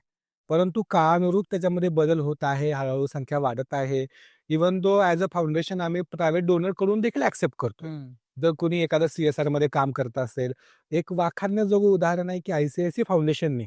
परंतु काळानुरूप त्याच्यामध्ये बदल होत आहे, हळूहळू संख्या वाढत आहे. Even though as a foundation आम्ही प्रायव्हेट डोनर कडून देखील ॲक्सेप्ट करतो. जर कोणी एखादा CSR मध्ये काम करत असेल, एक वाखाणण्याजोगं उदाहरण आहे की ICICI फाउंडेशनने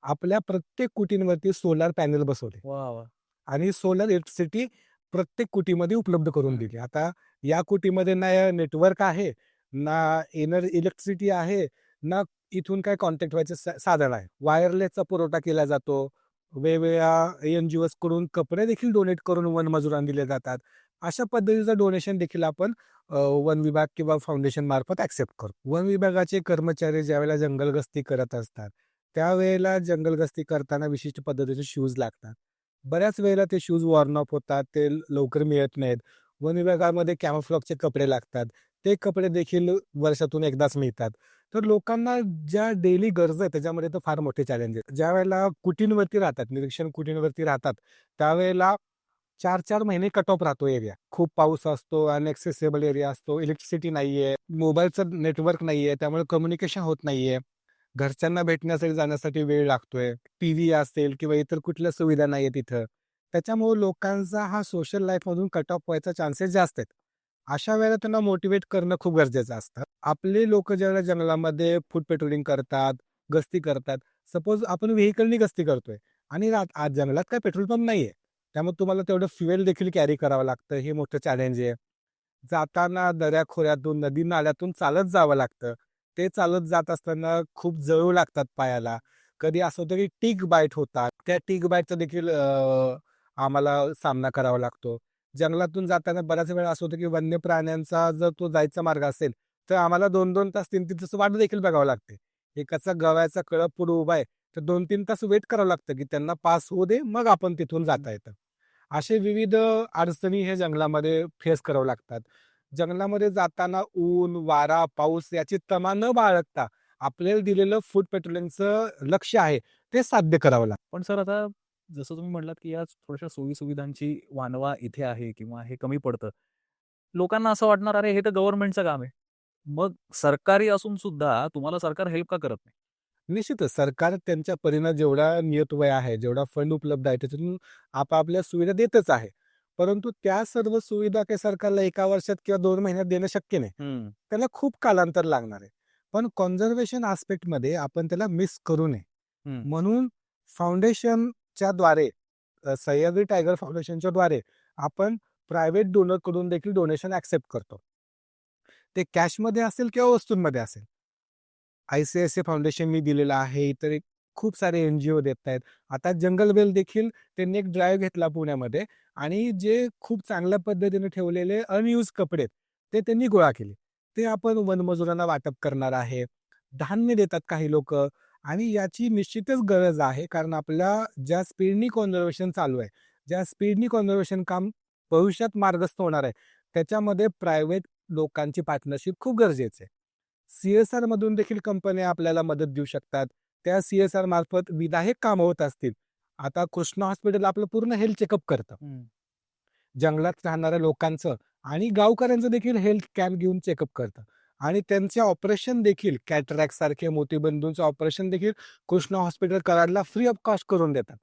आपल्या प्रत्येक कुटींवरती सोलार पॅनल बसवले वा वा. आणि सोलर इलेक्ट्रिसिटी प्रत्येक कुटीमध्ये उपलब्ध करून दिली. आता या कुटीमध्ये ना नेटवर्क आहे, ना इलेक्ट्रिसिटी आहे, ना इथून काय कॉन्टॅक्ट व्हायचं साधन आहे. वायरलेसचा पुरवठा केला जातो. वेगवेगळ्या NGOज कडून कपडे देखील डोनेट करून वनमजुरांना दिले जातात. अशा पद्धतीचं डोनेशन देखील आपण वन विभाग किंवा फाउंडेशन मार्फत ॲक्सेप्ट करतो. वन विभागाचे कर्मचारी ज्यावेळेला जंगलगस्ती करत असतात, त्यावेळेला जंगलगस्ती करताना विशिष्ट पद्धतीचे शूज लागतात. बऱ्याच वेळेला ते शूज वॉर्न ऑफ होतात, ते लवकर मिळत नाहीत. वन विभागामध्ये कॅमोफ्लॉगचे कपडे लागतात. ते कपडे देखील वर्षातून एकदाच मिळतात. तर लोकांना ज्या डेली गरजा आहेत त्याच्यामध्ये तर फार मोठे चॅलेंज आहेत. ज्यावेळेला कुटींवरती राहतात, निरीक्षण कुटींवरती राहतात, त्यावेळेला 4-4 महिने कट ऑफ राहतो एरिया. खूप पाऊस असतो, अनएक्सेसिबल एरिया असतो, इलेक्ट्रिसिटी नाहीये, मोबाईलचं नेटवर्क नाहीये, त्यामुळे कम्युनिकेशन होत नाहीये. घरच्यांना भेटण्यासाठी जाण्यासाठी वेळ लागतोय. टीव्ही असेल किंवा इतर कुठल्या सुविधा नाहीये तिथं. त्याच्यामुळे लोकांचा हा सोशल लाईफमधून कट ऑफ व्हायचा चान्सेस जास्त आहेत. अशा वेळेला त्यांना मोटिवेट करणं खूप गरजेचं असतं. आपले लोक ज्यावेळेला जंगलामध्ये फूड पेट्रोलिंग करतात, गस्ती करतात. सपोज आपण व्हेइकलनी गस्ती करतोय आणि आज जंगलात काय पेट्रोल पंप नाहीये. त्यामुळे तुम्हाला तेवढं फ्युएल देखील कॅरी करावं लागतं. हे मोठं चॅलेंज आहे. जाताना दऱ्या-खोऱ्यातून, नदी-नाल्यातून चालत जावं लागतं. ते चालत जात असताना खूप जळू लागतात पायाला. कधी असं होतं की टिक बाईट होतात. त्या टिक बाईटचा देखील आम्हाला सामना करावा लागतो. जंगलातून जाताना बऱ्याच वेळा असं होतं की वन्य प्राण्यांचा जर तो जायचा मार्ग असेल, तर आम्हाला 2-2 तास, 3-3 तास वाट देखील बघावं लागते. एकाचा गव्याचा कळप पुढे उभा आहे, तर 2-3 तास वेट करावं लागतं की त्यांना पास होऊ दे, मग आपण तिथून जाता येतं. असे विविध अडचणी हे जंगलामध्ये फेस करावं लागतात. जंगलामध्ये जाताना ऊन, वारा, पाऊस याची तमा न बाळगता आपल्याला दिलेलं फूड पेट्रोलिंगचं लक्ष्य आहे, ते साध्य करावं लागतं. पण सर आता जसं तुम्ही म्हटलात की या थोड्याशा सोयी-सुविधांची वानवा इथे आहे किंवा हे कमी पडतं. लोकांना असं वाटणार, अरे हे तर गव्हर्नमेंटचं काम आहे. मग सरकारी असून सुद्धा तुम्हाला सरकार हेल्प का करत नाही? निश्चितच सरकार त्यांच्या परीनं जेवढा नियतव्यय आहे, जेवढा फंड उपलब्ध आहे, त्याच्यातून आपापल्या सुविधा देतच आहे. परंतु त्या सर्व सुविधा काही सरकारला 1 वर्षात किंवा 2 महिन्यात देणं शक्य नाही. त्याला खूप कालांतर लागणार आहे. पण कॉन्झर्वेशन मध्ये आपण त्याला मिस करू नये. म्हणून फाउंडेशनच्या द्वारे सह्याद्री टायगर फाउंडेशनच्या द्वारे आपण प्रायव्हेट डोनर कडून देखील डोनेशन ऍक्सेप्ट करतो. ते कॅशमध्ये असेल किंवा वस्तूंमध्ये असेल. ICICI फाउंडेशननी दिलेलं आहे. इतर खूप सारे NGO देत आहेत. आता जंगल बेल देखील त्यांनी एक ड्राईव्ह घेतला पुण्यामध्ये आणि जे खूप चांगल्या पद्धतीने ठेवलेले अनयूज कपडे ते त्यांनी गोळा केले. ते आपण वनमजुरांना वाटप करणार आहे. धान्य देतात काही लोक आणि याची निश्चितच गरज आहे, कारण आपल्या ज्या स्पीडनी कॉन्झर्वेशन चालू आहे, ज्या स्पीडनी कॉन्झर्वेशन काम भविष्यात मार्गस्थ होणार आहे, त्याच्यामध्ये प्रायव्हेट लोकांची पार्टनरशिप खूप गरजेची आहे. CSR मधून देखील कंपन्या आपल्याला मदत देऊ शकतात. त्या CSR मार्फत विधायक कामं होत असतील. आता कृष्णा हॉस्पिटल आपलं पूर्ण हेल्थ चेकअप करतं. जंगलात राहणाऱ्या लोकांचं आणि गावकऱ्यांचं देखील हेल्थ कॅम्प घेऊन चेकअप करतं आणि त्यांचे ऑपरेशन देखील कॅटरॅक्ट सारखे मोतीबिंदूंचं ऑपरेशन देखील कृष्णा हॉस्पिटल कराडला फ्री ऑफ कॉस्ट करून देतात.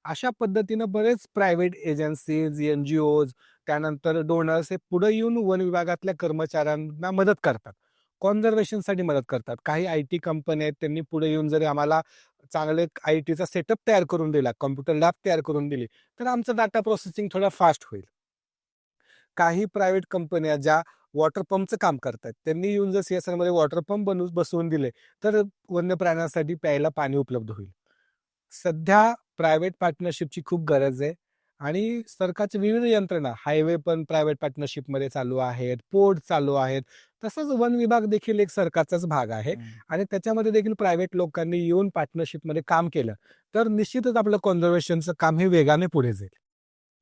अशा पद्धतीनं बरेच प्रायव्हेट एजन्सीज, NGOज, त्यानंतर डोनर्स हे पुढे येऊन वन विभागातल्या कर्मचाऱ्यांना मदत करतात. कॉन्झर्वेशनसाठी मदत करतात. काही IT कंपन्या आहेत, त्यांनी पुढे येऊन जरी आम्हाला चांगले ITचा सेटअप तयार करून दिला, कॉम्प्युटर लॅब तयार करून दिली, तर आमचं डाटा प्रोसेसिंग थोडा फास्ट होईल. काही प्रायव्हेट कंपन्या ज्या वॉटर पंपचं काम करतात, त्यांनी येऊन जर CSR मध्ये वॉटर पंप बसवून दिले, तर वन्य प्राण्यांसाठी प्यायला पाणी उपलब्ध होईल. सध्या प्रायव्हेट पार्टनरशिपची खूप गरज आहे आणि सरकारच्या विविध यंत्रणा, हायवे पण प्रायव्हेट पार्टनरशिपमध्ये चालू आहेत, पोर्ट चालू आहेत. तसंच वन विभाग देखील एक सरकारचाच भाग आहे आणि त्याच्यामध्ये देखील प्रायव्हेट लोकांनी येऊन पार्टनरशिपमध्ये काम केलं, तर निश्चितच आपलं कॉन्झर्वेशनचं काम हे वेगाने पुढे जाईल.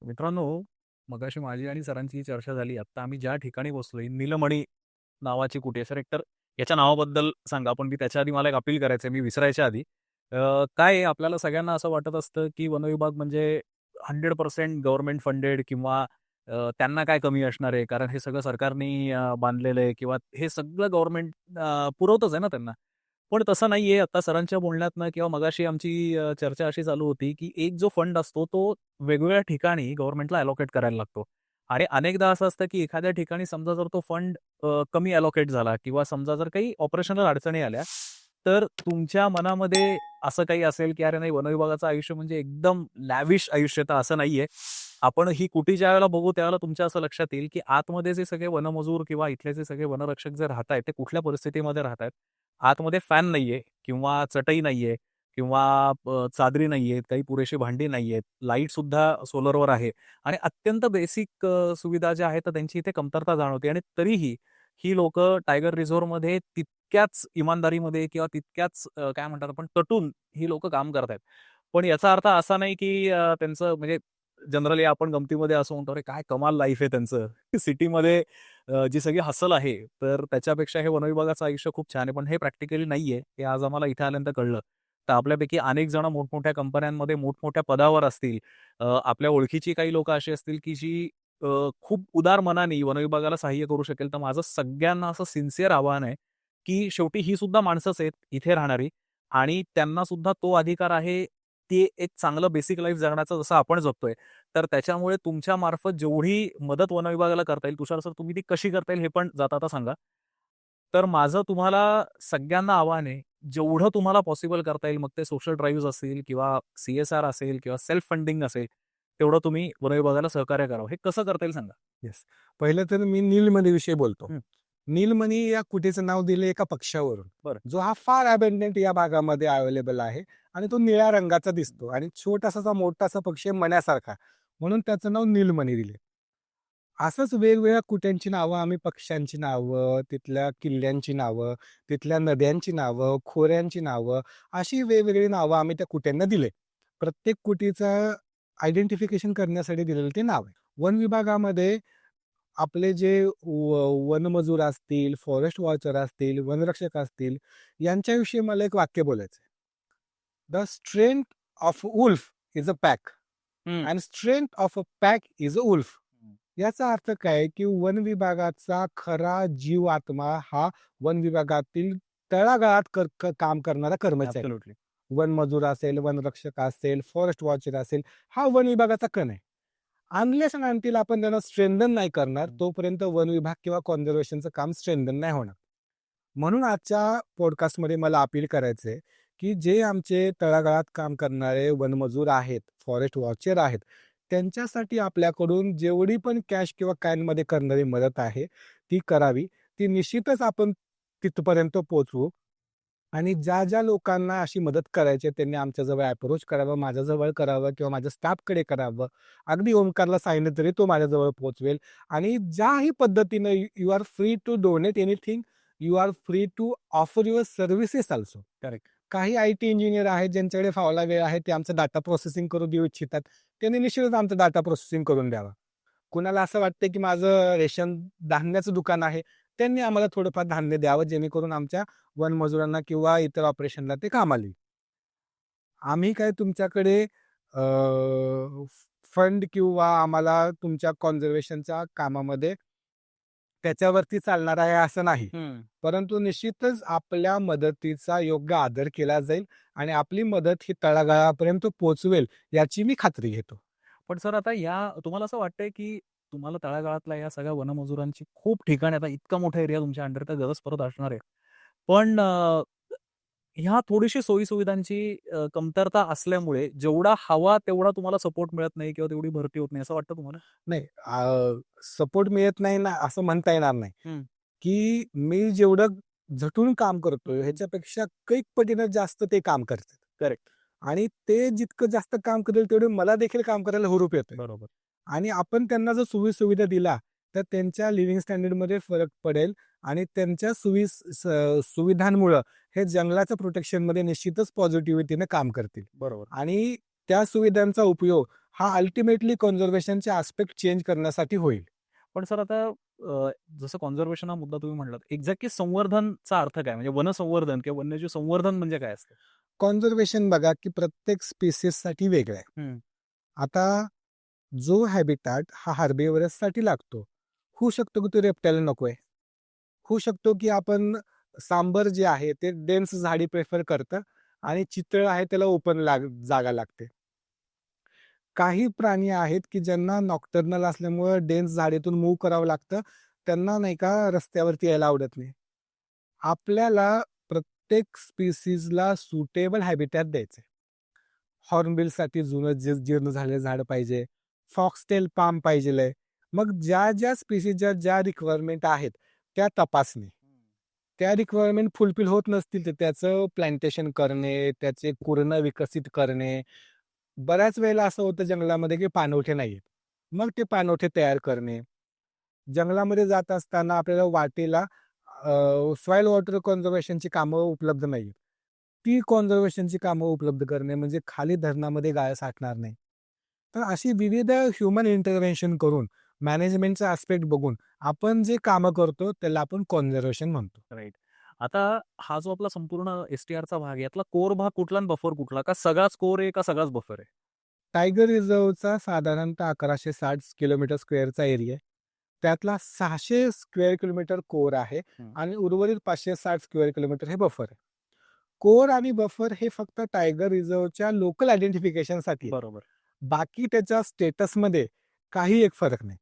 मित्रांनो, मगाशी माझी आणि सरांची चर्चा झाली. आता आम्ही ज्या ठिकाणी बसलोय, नीलमणी नावाची कुटी आहे. सर एकतर याच्या नावाबद्दल सांगा, पण मी त्याच्या आधी मला एक अपील करायचं आहे, मी विसरायच्या आधी. काय आहे, आपल्याला सगळ्यांना असं वाटत असतं, की वनविभाग म्हणजे 100% गव्हर्नमेंट फंडेड किंवा त्यांना काय कमी असणार आहे, कारण हे सगळं सरकारने बांधलेलं आहे किंवा हे सगळं गव्हर्नमेंट पुरवतच आहे ना त्यांना. पण तसं नाहीये. आता सरांच्या बोलण्यातनं किंवा मगाशी आमची चर्चा अशी चालू होती, की एक जो फंड असतो तो वेगवेगळ्या ठिकाणी गव्हर्नमेंटला अलोकेट करायला लागतो. आणि अनेकदा असं असतं, की एखाद्या ठिकाणी समजा जर तो फंड कमी अलोकेट झाला किंवा समजा जर काही ऑपरेशनल अडचणी आल्या, तर तुमच्या मनामध्ये असं काही असेल, की अरे नाही, वनविभागाचं आयुष्य म्हणजे एकदम लॅविश आयुष्य, तर असं नाहीये. आपण ही कुटी ज्यावेळेला बघू त्यावेळेला तुमच्या असं लक्षात येईल, की आतमध्ये जे सगळे वनमजूर किंवा इथले जे सगळे वनरक्षक जे राहतायत, ते कुठल्या परिस्थितीमध्ये राहतायत. आतमध्ये फॅन नाहीये किंवा चटई नाहीये किंवा चादरी नाहीयेत, काही पुरेशी भांडी नाहीयेत, लाईट सुद्धा सोलरवर आहे आणि अत्यंत बेसिक सुविधा ज्या आहेत, तर त्यांची इथे कमतरता जाणवते आणि तरीही ही लोकं टायगर रिझर्व्हमध्ये तितक्याच इमानदारीमध्ये किंवा तितक्याच काय म्हणतात आपण तटून ही लोकं काम करतायत. पण याचा अर्थ असा नाही, की त्यांचं म्हणजे जनरली आपण गमतीमध्ये असं म्हणतो, "अरे काय कमाल लाईफ आहे त्यांचं." सिटीमध्ये जी सगळी हसल आहे, तर त्याच्यापेक्षा हे वनविभागाचं आयुष्य खूप छान आहे. पण हे प्रॅक्टिकली नाहीये. हे आज आम्हाला इथे आल्यानंतर कळलं. तर आपल्यापैकी अनेक जण मोठमोठ्या कंपन्यांमध्ये मोठमोठ्या पदावर असतील. आपल्या ओळखीची काही लोकं अशी असतील, की जी खूप उदार मनाने वनविभागाला सहाय्य करू शकेल. तर माझं सगळ्यांना असं सिन्सिअर आवाहन आहे, की शेवटी ही सुद्धा माणसंच आहेत इथे राहणारी आणि त्यांना सुद्धा तो अधिकार आहे, ते एक चांगलं बेसिक लाईफ जगण्याचा जसं आपण जगतोय. तर त्याच्यामुळे तुमच्या मार्फत जेवढी मदत वनविभागाला करता येईल, तुषार सर तुम्ही ती कशी करता येईल हे पण जाता सांगा. तर माझं तुम्हाला सगळ्यांना आव्हान आहे, जेवढं तुम्हाला पॉसिबल करता येईल, मग ते सोशल ड्राईव्हज असतील किंवा CSR असेल किंवा सेल्फ फंडिंग असेल, तेवढं तुम्ही वनविभागाला सहकार्य करावं. हे कसं करता येईल सांगा? येस. पहिलं तर मी नीलमणी विषयी बोलतो. हं. नीलमणी या कुटीचं नाव दिले एका पक्ष्यावरून, बरं. जो हा फार अबंडंट या भागामध्ये अवेलेबल आहे आणि तो निळ्या रंगाचा दिसतो आणि छोटासा मोठासा पक्षी आहे मण्यासारखा, म्हणून त्याचं नाव नीलमणी दिले. असंच वेगवेगळ्या कुट्यांची नावं, आम्ही पक्ष्यांची नावं, तिथल्या किल्ल्यांची नावं, तिथल्या नद्यांची नावं, खोऱ्यांची नावं, अशी वेगवेगळी नावं आम्ही त्या कुट्यांना दिले. प्रत्येक कुटीचं आयडेंटिफिकेशन करण्यासाठी दिलेलं ते नाव आहे. वन विभागामध्ये आपले जे वनमजूर असतील, फॉरेस्ट वॉचर असतील, वनरक्षक असतील, यांच्याविषयी मला एक वाक्य बोलायचं आहे. The strength of wolf is a pack and strength of a pack is a wolf. याचा अर्थ काय, की वन विभागाचा खरा जीव आत्मा हा वन विभागातील तळागाळात काम करणारा कर्मचारी, ॲब्सोल्युटली. वनमजूर असेल, वनरक्षक असेल, फॉरेस्ट वॉचर असेल, हा वन विभागाचा कण आहे. अनलेस अँड अंटिल आपण त्यांना स्ट्रेंथन नाही करणार तोपर्यंत वन विभाग किंवा कॉन्झर्वेशनचं काम स्ट्रेंथन नाही होणार. म्हणून आजच्या पॉडकास्टमध्ये मला अपील करायचंय की जे आमचे तळागाळात काम करणारे वनमजूर आहेत, फॉरेस्ट वॉचर आहेत, त्यांच्यासाठी आपल्याकडून जेवढी पण कॅश किंवा कॅनमध्ये करणारी मदत आहे ती करावी. ती निश्चितच आपण तिथपर्यंत पोहोचवू. आणि ज्या ज्या लोकांना अशी मदत करायची आहे, त्यांनी आमच्याजवळ अप्रोच करावं, माझ्याजवळ करावं किंवा माझ्या स्टाफकडे करावं. अगदी ओमकारला सांगितलं तरी तो माझ्याजवळ पोहोचवेल. आणि ज्याही पद्धतीनं you are free to donate anything, you are free to offer your services also. Correct. काही IT इंजिनियर आहेत ज्यांच्याकडे फावला वेळ आहे, ते आमचं डाटा प्रोसेसिंग करू देऊ इच्छितात. त्यांनी निश्चितच आमचं डाटा प्रोसेसिंग करून द्यावं. कुणाला असं वाटतं की माझं रेशन धान्याचं दुकान आहे, त्यांनी आम्हाला थोडंफार धान्य द्यावं जेणेकरून आमच्या वनमजुरांना किंवा इतर ऑपरेशनला ते कामाला येईल. आम्ही काय तुमच्याकडे फंड किंवा आम्हाला तुमच्या कॉन्झर्वेशनच्या कामामध्ये त्याच्यावरती चालणार आहे असं नाही. परंतु निश्चितच आपल्या मदतीचा योग्य आदर केला जाईल आणि आपली मदत ही तळागाळापर्यंत पोहोचवेल याची मी खात्री घेतो. पण सर आता तुम्हाला असं वाटतंय की तुम्हाला तळागाळातल्या या सगळ्या वनमजुरांची खूप ठिकाणी आता इतका मोठा एरिया तुमच्या अंडर तर गरज परत असणार आहे. पण ह्या थोडीशी सोयी-सुविधांची कमतरता असल्यामुळे जेवढा हवा तेवढा तुम्हाला सपोर्ट मिळत नाही किंवा तेवढी भरती होत नाही असं वाटतं तुम्हाला? नाही, सपोर्ट मिळत नाही ना असं म्हणता येणार नाही. हं. की मी जेवढं झटून काम करतोय ह्याच्यापेक्षा कैक पटीनं जास्त ते काम करतात. करेक्ट. आणि ते जितकं जास्त काम करेल तेवढे मला देखील काम करायला हुरूप येतोय. बरोबर. आणि आपण त्यांना जर सुविधा दिला तर त्यांच्या लिव्हिंग स्टँडर्डमध्ये फरक पडेल आणि त्यांच्या सुविधांमुळं हे जंगलाच्या प्रोटेक्शनमध्ये निश्चितच पॉझिटिव्हिटीने काम करतील. बरोबर. आणि त्या सुविधांचा उपयोग हा अल्टिमेटली कॉन्झर्वेशनचे आस्पेक्ट चेंज करण्यासाठी होईल. पण सर आता जसं कॉन्झर्वेशन हा मुद्दा तुम्ही म्हटलात, एक्झॅक्टली संवर्धनचा अर्थ काय? म्हणजे वनसंवर्धन किंवा वन्यजीव संवर्धन म्हणजे काय असतं? कॉन्झर्वेशन बघा की प्रत्येक स्पीसीससाठी वेगळं आहे. आता जो हॅबिटॅट हा हार्बिवरससाठी लागतो, होऊ शकतो की तो रेप्टाइल नकोय. होऊ शकतो की आपण सांबर जे आहे ते डेन्स झाडी प्रेफर करतं आणि चितळ आहे त्याला ओपन जागा लागते. काही प्राणी आहेत की ज्यांना नॉक्टर्नल असल्यामुळे डेन्स झाडीतून मूव्ह करावं लागतं. त्यांना नाही का रस्त्यावरती यायला आवडत नाही. आपल्याला प्रत्येक स्पीसीजला सुटेबल हॅबिटॅट द्यायचे. हॉर्नबिलसाठी जुनं जीर्ण झालेलं झाड पाहिजे, फॉक्सटेल पाम पाहिजे. मग ज्या ज्या स्पीसीजच्या ज्या रिक्वायरमेंट आहेत त्या तपासणे. त्या रिक्वायरमेंट फुलफिल होत नसतील तर त्याचं प्लांटेशन करणे, त्याचे कुरणं विकसित करणे. बऱ्याच वेळेला असं होतं जंगलामध्ये की पाणवठे नाहीयेत. मग ते पाणवठे तयार करणे. जंगलामध्ये जात असताना आपल्याला वाटेला सॉइल वॉटर कॉन्झर्वेशनची कामं उपलब्ध नाहीयेत. ती कॉन्झर्वेशनची कामं उपलब्ध करणे म्हणजे खाली धरणामध्ये गाळ साठणार नाही. तर अशी विविध ह्युमन इंटरव्हेन्शन करून मॅनेजमेंटचा आस्पेक्ट बघून आपण जे कामं करतो त्याला आपण कॉन्झर्वेशन म्हणतो. राईट. आता हा जो आपला संपूर्ण STRचा भाग आहे, यातला कोर भाग कुठला आणि बफर कुठला? का सगळाच कोर आहे का सगळाच बफर आहे? टायगर रिझर्वचा साधारणतः 1160 किलोमीटर स्क्वेअरचा एरिया आहे. त्यातला 600 स्क्वेअर किलोमीटर कोर आहे आणि उर्वरित 560 स्क्वेअर किलोमीटर हे बफर आहे. कोर आणि बफर हे फक्त टायगर रिझर्वच्या लोकल आयडेंटिफिकेशनसाठी आहे. बरोबर. बाकी त्याच्या स्टेटसमध्ये काही एक फरक नाही.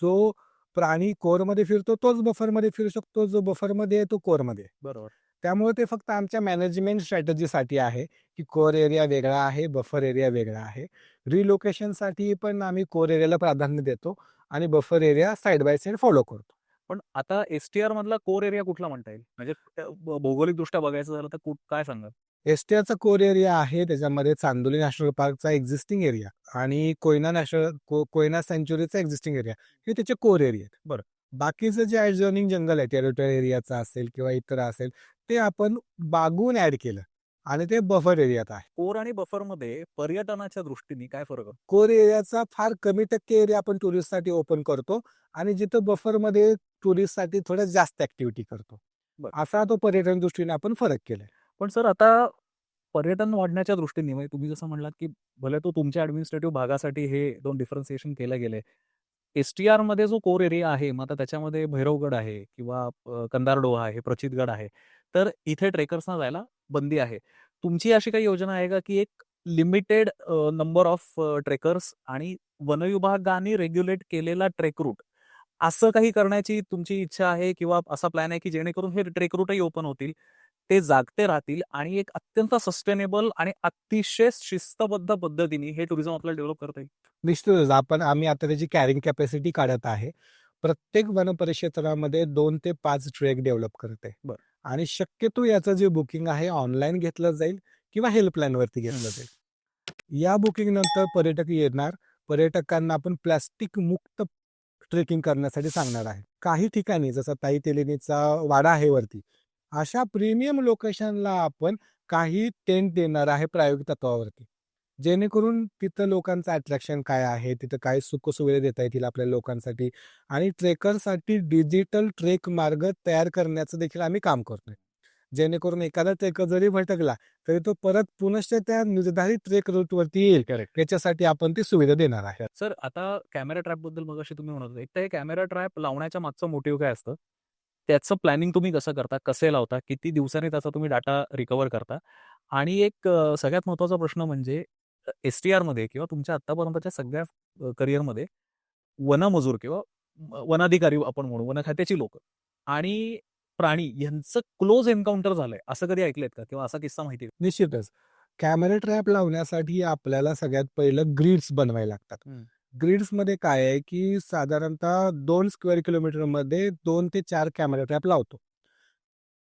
जो प्राणी कोरमध्ये फिरतो तोच बफरमध्ये फिरू शकतो, जो बफरमध्ये आहे तो कोरमध्ये आहे. बरोबर. त्यामुळे ते फक्त आमच्या मॅनेजमेंट स्ट्रॅटेजीसाठी आहे की कोर एरिया वेगळा आहे, बफर एरिया वेगळा आहे. रिलोकेशनसाठी पण आम्ही कोर एरियाला प्राधान्य देतो आणि buffer area side by side follow करतो. पण आता STR मधला कोर एरिया कुठला म्हणता येईल? म्हणजे भौगोलिकदृष्ट्या बघायचं झालं तर काय सांगाल? एसटीआरचा कोर एरिया आहे त्याच्यामध्ये चांदोली नॅशनल पार्कचा एक्झिस्टिंग एरिया आणि कोयना सँच्युरीचा एक्झिस्टिंग एरिया हे त्याचे कोर एरिया आहेत. बरं. बाकीचं जे ॲडजॉइनिंग जंगल आहे टेरिटोरियल एरियाचं असेल किंवा इतर असेल ते आपण बागून ऍड केलं आणि ते बफर एरियात आहे. कोर आणि बफर मध्ये पर्यटनाच्या दृष्टीने काय फरक आहे? कोर एरियाचा फार कमी टक्के एरिया आपण टुरिस्टसाठी ओपन करतो आणि जिथं बफरमध्ये टुरिस्टसाठी थोडं जास्त ऍक्टिव्हिटी करतो. बरं. असा तो पर्यटन दृष्टीने आपण फरक केलाय. पण सर आता पर्यटन वाढण्याच्या दृष्टीने म्हणजे तुम्ही जसं म्हणलात की भले तो तुमच्या ऍडमिनिस्ट्रेटिव्ह भागासाठी हे 2 डिफरन्सिएशन केलं गेले. STR मध्ये जो कोर एरिया आहे, मग आता त्याच्यामध्ये भैरवगड आहे किंवा कंदारडोह आहे, प्रचितगड आहे. तर इथे ट्रेकर्सना जायला बंदी आहे. तुमची अशी काही योजना आहे का की एक लिमिटेड नंबर ऑफ ट्रेकर्स आणि वनविभागाने रेग्युलेट केलेला ट्रेक रूट असं काही करण्याची तुमची इच्छा आहे किंवा असा प्लॅन आहे की जेणेकरून हे ट्रेक रूटही ओपन होतील, ते जागते राहतील आणि एक अत्यंत सस्टेनेबल आणि अतिशय शिस्तबद्ध पद्धतीने हे टुरिझम आपल्याला डेव्हलप करता येईल? निश्चितच आम्ही आता त्याची कॅरिंग कॅपॅसिटी काढत आहे. प्रत्येक वन परिक्षेत्रामध्ये 2 ते 5 ट्रेक डेव्हलप करते. बरं. आणि शक्यतो याचं जे बुकिंग आहे ऑनलाईन घेतलं जाईल किंवा हेल्पलाईनवरती घेतलं जाईल. या बुकिंग नंतर पर्यटक येणार. पर्यटकांना आपण प्लास्टिक मुक्त ट्रेकिंग करण्यासाठी सांगणार आहे. काही ठिकाणी जसं ताई तेलिनीचा वाडा आहे वरती, अशा प्रीमियम लोकेशनला आपण काही टेंट देणार आहे प्रायोगिक तत्वावरती. जेणेकरून तिथं लोकांचं अट्रॅक्शन काय आहे, तिथं काय सुखसुविधा देता येतील आपल्या लोकांसाठी आणि ट्रेकरसाठी डिजिटल ट्रेक मार्ग तयार करण्याचं देखील आम्ही काम करतोय. जेणेकरून एखादा ट्रेकर जरी भटकला तरी तो परत पुनश्च त्या निर्धारित ट्रेक रूटवरती येईल. करेक्ट. याच्यासाठी आपण ती सुविधा देणार आहे. सर, आता कॅमेरा ट्रॅप बद्दल मगाशी तुम्ही म्हणत होते. एक तर हे कॅमेरा ट्रॅप लावण्याच्या मागचं मोटिव्ह काय असतं? त्याचं प्लॅनिंग तुम्ही कसं करता? कसे लावता? किती दिवसांनी त्याचा तुम्ही डाटा रिकव्हर करता? आणि एक सगळ्यात महत्त्वाचा प्रश्न म्हणजे एस-टी-आरमध्ये किंवा तुमच्या आत्तापर्यंतच्या सगळ्या करिअरमध्ये वनमजूर किंवा वनाधिकारी आपण म्हणू, वन खात्याची लोकं आणि प्राणी यांचं क्लोज एन्काउंटर झालंय, असं कधी ऐकलंय का? किंवा असा किस्सा माहिती आहे का? निश्चितच. कॅमेरा ट्रॅप लावण्यासाठी आपल्याला सगळ्यात पहिलं ग्रिड्स बनवायला लागतात. ग्रिड्समध्ये काय आहे, की साधारणतः 2 स्क्वेअर किलोमीटरमध्ये 2 ते 4 कॅमेरा ट्रॅप लावतो.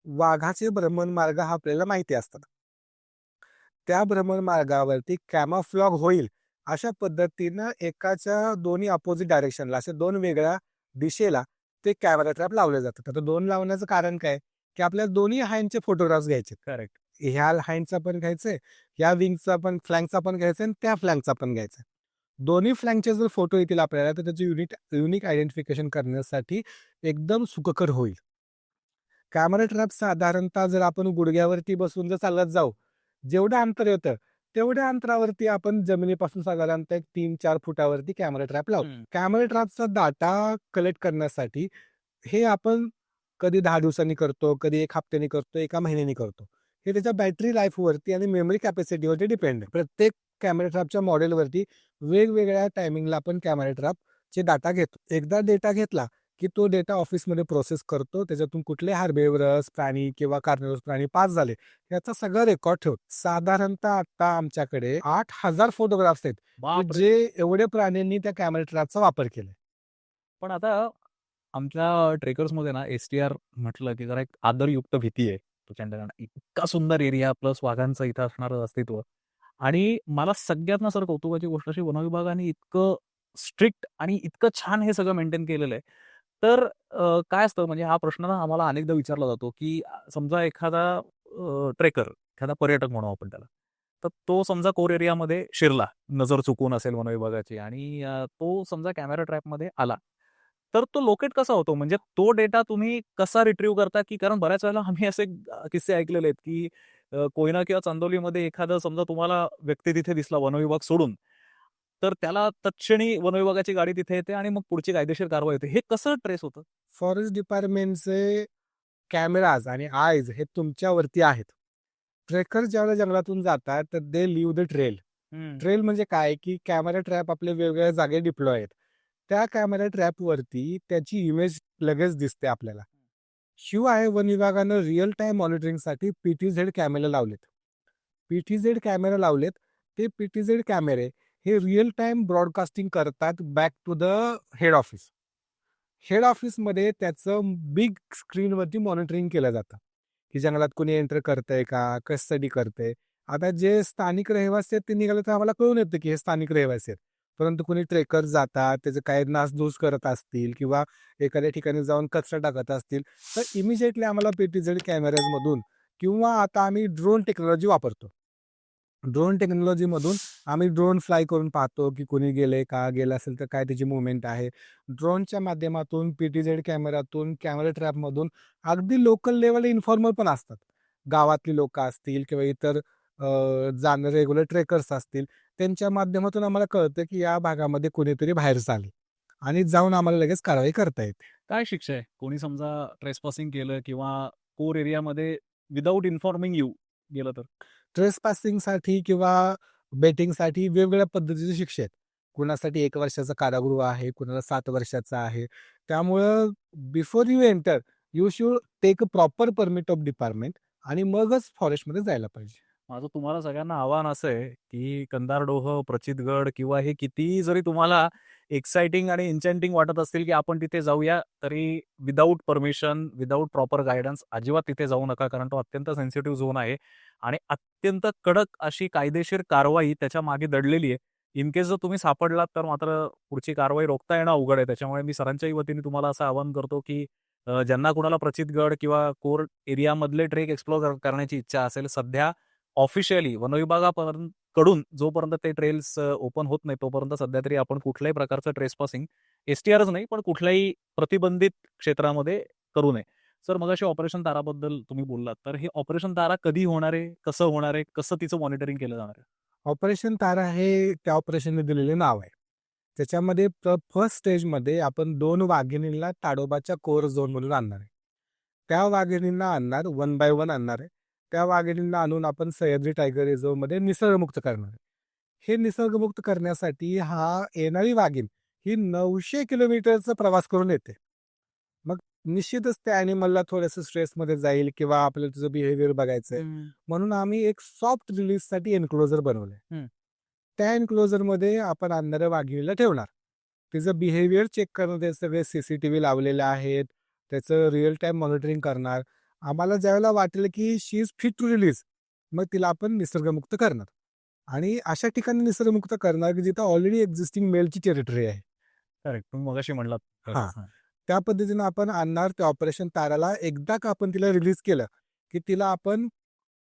वाघाचे भ्रमणमार्ग हा आपल्याला माहिती असतात. त्या भ्रमणमार्गावरती कॅमोफ्लॉग होईल अशा पद्धतीनं एकाच्या दोन्ही अपोजिट डायरेक्शनला असे 2 वेगळ्या दिशेला ते कॅमेरा ट्रॅप लावले जातात. आता 2 लावण्याचं कारण काय, की आपल्याला दोन्ही हाईनचे फोटोग्राफ्स घ्यायचे. करेक्ट. ह्या हाईनचा पण घ्यायचंय, ह्या विंगचा पण फ्लँकचा पण घ्यायचा आणि त्या फ्लँकचा पण घ्यायचा. दोन्ही फ्लँकचे जर फोटो येतील आपल्याला तर त्याचं युनिक आयडेंटिफिकेशन करण्यासाठी एकदम सुखकर होईल. कॅमेरा ट्रॅप साधारणतः जर आपण गुडघ्यावरती बसून जर चालत जाऊ, जेवढं अंतर येतं तेवढ्या अंतरावरती आपण जमिनीपासून साधारणतः 3-4 फुटावरती कॅमेरा ट्रॅप लावतो. कॅमेरा ट्रॅपचा डाटा कलेक्ट करण्यासाठी हे आपण कधी 10 दिवसांनी करतो, कधी 1 हफ्त्यानी करतो, 1 महिन्यानी करतो. हे त्याच्या बॅटरी लाईफवरती आणि मेमरी कॅपॅसिटीवरती डिपेंड आहे. प्रत्येक कॅमेरा ट्रॅपच्या मॉडेलवरती वेगवेगळ्या टायमिंगला आपण कॅमेरा ट्रॅपचे डाटा घेतो. एकदा डेटा घेतला की तो डेटा ऑफिसमध्ये प्रोसेस करतो. त्याच्यातून कुठले हार्बेवरस प्राणी किंवा कार्निवरस प्राणी पास झाले याचा सगळं रेकॉर्ड ठेवतो. साधारणतः आता आमच्याकडे 8,000 फोटोग्राफ्स आहेत, बापरे! जे एवढे प्राण्यांनी त्या कॅमेरा ट्रॅपचा वापर केलाय. पण आता आमच्या ट्रेकर्समध्ये ना एस-टी-आर म्हटलं की जरा एक आदरयुक्त भीती आहे प्रचंड. इतका सुंदर एरिया प्लस वाघांचं इथं असणारं अस्तित्व आणि मला सगळ्यात ना सर कौतुकाची गोष्ट अशी वनविभागाने इतकं स्ट्रिक्ट आणि इतकं छान हे सगळं मेंटेन केलेलं आहे. तर काय असतं म्हणजे हा प्रश्न ना आम्हाला अनेकदा विचारला जातो, की समजा एखादा ट्रेकर, एखादा पर्यटक म्हणू आपण त्याला. तर तो समजा कोर एरियामध्ये शिरला, नजर चुकून असेल वनविभागाची आणि तो समजा कॅमेरा ट्रॅपमध्ये आला. तर तो लोकेट कसा होतो? म्हणजे तो डेटा तुम्ही कसा रिट्रीव्ह करता? की कारण बऱ्याच वेळेला आम्ही असे किस्से ऐकलेले आहेत, की कोयना किंवा चांदोलीमध्ये एखादं समजा तुम्हाला व्यक्ती तिथे दिसला वनविभाग सोडून, तर त्याला तत्क्षणी वनविभागाची गाडी तिथे येते आणि मग पुढची कायदेशीर कारवाई होते. हे कसं ट्रेस होतं? फॉरेस्ट डिपार्टमेंटचे कॅमेराज आणि आयज हे तुमच्यावरती आहेत. ट्रेकर ज्यावेळेला जंगलातून जातात तर दे लिव्ह द ट्रेल. ट्रेल म्हणजे काय, की कॅमेरा ट्रॅप आपले वेगवेगळ्या जागे डिप्लॉय आहेत. त्या कॅमेरा ट्रॅपवरती त्याची इमेज लगेच दिसते आपल्याला. शिवाय वन विभागानं रिअल टाइम मॉनिटरिंगसाठी पीटीझेड कॅमेरे लावलेत. पीटीझेड कॅमेरे लावलेत. ते पीटीझेड कॅमेरे हे रिअल टाइम ब्रॉडकास्टिंग करतात back to the head office. Head ऑफिसमध्ये त्याचं बिग स्क्रीनवरती मॉनिटरिंग केलं जातं, की जंगलात कोणी एंटर करतंय का, कशासाठी करतंय. आता जे स्थानिक रहिवासी आहेत ते निघाले तर आम्हाला कळून येतं की हे स्थानिक रहिवासी आहेत. परंतु कोणी ट्रेकर जातात, त्याचं काय नासधूस करत असतील किंवा एखाद्या ठिकाणी जाऊन कचरा टाकत असतील, तर इमिजिएटली आम्हाला पीटीझेड कॅमेराजमधून किंवा आता आम्ही ड्रोन टेक्नॉलॉजी वापरतो. ड्रोन टेक्नॉलॉजीमधून आम्ही ड्रोन फ्लाय करून पाहतो, की कोणी गेले का, गेलं असेल तर काय त्याची मूव्हमेंट आहे. ड्रोनच्या माध्यमातून, पीटीझेड कॅमेरातून, कॅमेरा ट्रॅपमधून अगदी लोकल लेवल इन्फॉर्मर पण असतात. गावातली लोकं असतील किंवा इतर जाणारे रेग्युलर ट्रेकर्स असतील, त्यांच्या माध्यमातून आम्हाला कळतं, की या भागामध्ये कोणीतरी बाहेर चालले आणि जाऊन आम्हाला लगेच कारवाई करता येते. काय शिक्षा आहे? कोणी समजा ट्रेसपासिंग केलं किंवा कोर एरियामध्ये विदाऊट इन्फॉर्मिंग यू गेलं तर? ट्रेसपासिंगसाठी किंवा बेटिंगसाठी वेगवेगळ्या पद्धतीची शिक्षा आहेत. कुणासाठी 1 वर्षाचा कारागृह आहे, कुणाला 7 वर्षाचा आहे. त्यामुळं before you enter, you should take a proper permit of department आणि मगच फॉरेस्टमध्ये जायला पाहिजे. माझं तुम्हाला सगळ्यांना आव्हान असं आहे, की कंधारडोह, प्रचितगड किंवा हे कितीही जरी तुम्हाला एक्साइटिंग आणि एन्चॅन्टिंग वाटत असतील, की आपण तिथे जाऊया, तरी without permission, without proper guidance अजिबात तिथे जाऊ नका. कारण तो अत्यंत सेन्सिटिव्ह झोन आहे आणि अत्यंत कडक अशी कायदेशीर कारवाई त्याच्या मागे दडलेली आहे. इन केस जर तुम्ही सापडलात, तर मात्र पुढची कारवाई रोखता येणं अवघड आहे. त्याच्यामुळे मी सरांच्याही वतीने तुम्हाला असं आवाहन करतो, की ज्यांना कुणाला प्रचितगड किंवा कोर एरियामधले ट्रेक एक्सप्लोर करण्याची इच्छा असेल, सध्या ऑफिशियली वनविभागापर्यंत कडून जोपर्यंत ते ट्रेल्स ओपन होत नाही, तोपर्यंत सध्या तरी आपण कुठल्याही प्रकारचं ट्रेसपासिंग एसटीआरच नाही, पण कुठल्याही प्रतिबंधित क्षेत्रामध्ये करू नये. सर, मगाशी ऑपरेशन ताराबद्दल तुम्ही बोललात, तर हे ऑपरेशन तारा कधी होणार आहे? कसं होणार आहे? कसं तिचं मॉनिटरिंग केलं जाणार आहे? ऑपरेशन तारा हे त्या ऑपरेशनने दिलेले नाव आहे. त्याच्यामध्ये फर्स्ट स्टेजमध्ये आपण 2 वाघिणींना ताडोबाच्या कोर झोनमधून आणणार आहे. त्या वाघिणींना आणणार, 1 बाय 1 आणणार आहे. त्या वाघिणींना आणून आपण सह्याद्री टायगर रिझर्व्हमध्ये निसर्गमुक्त करणार आहे. हे निसर्गमुक्त करण्यासाठी येणारी वाघीण ही 900 किलोमीटरचा प्रवास करून येते. मग निश्चितच त्या ॲनिमलला थोडंसं स्ट्रेसमध्ये जाईल किंवा आपल्याला तुझं बिहेवियर बघायचंय. म्हणून आम्ही एक सॉफ्ट रिलीजसाठी एन्क्लोजर बनवलंय. त्या एन्क्लोजरमध्ये आपण आणणाऱ्या वाघिणीला ठेवणार. तिचं बिहेवियर चेक करणं, ते सगळे CCTV लावलेले आहेत. त्याचं रिअल टाईम मॉनिटरिंग करणार. आम्हाला ज्यावेळेला वाटेल की शी इज फिट टू रिलीज, मग तिला आपण निसर्गमुक्त करणार. आणि अशा ठिकाणी निसर्गमुक्त करणार की जिथं ऑलरेडी एक्झिस्टिंग मेलची टेरिटरी आहे. करेक्ट. तुम्ही मगाशी म्हणलात. हां. त्या पद्धतीनं आपण आणणार. त्या ऑपरेशन ताराला एकदा का आपण तिला रिलीज केलं, की तिला आपण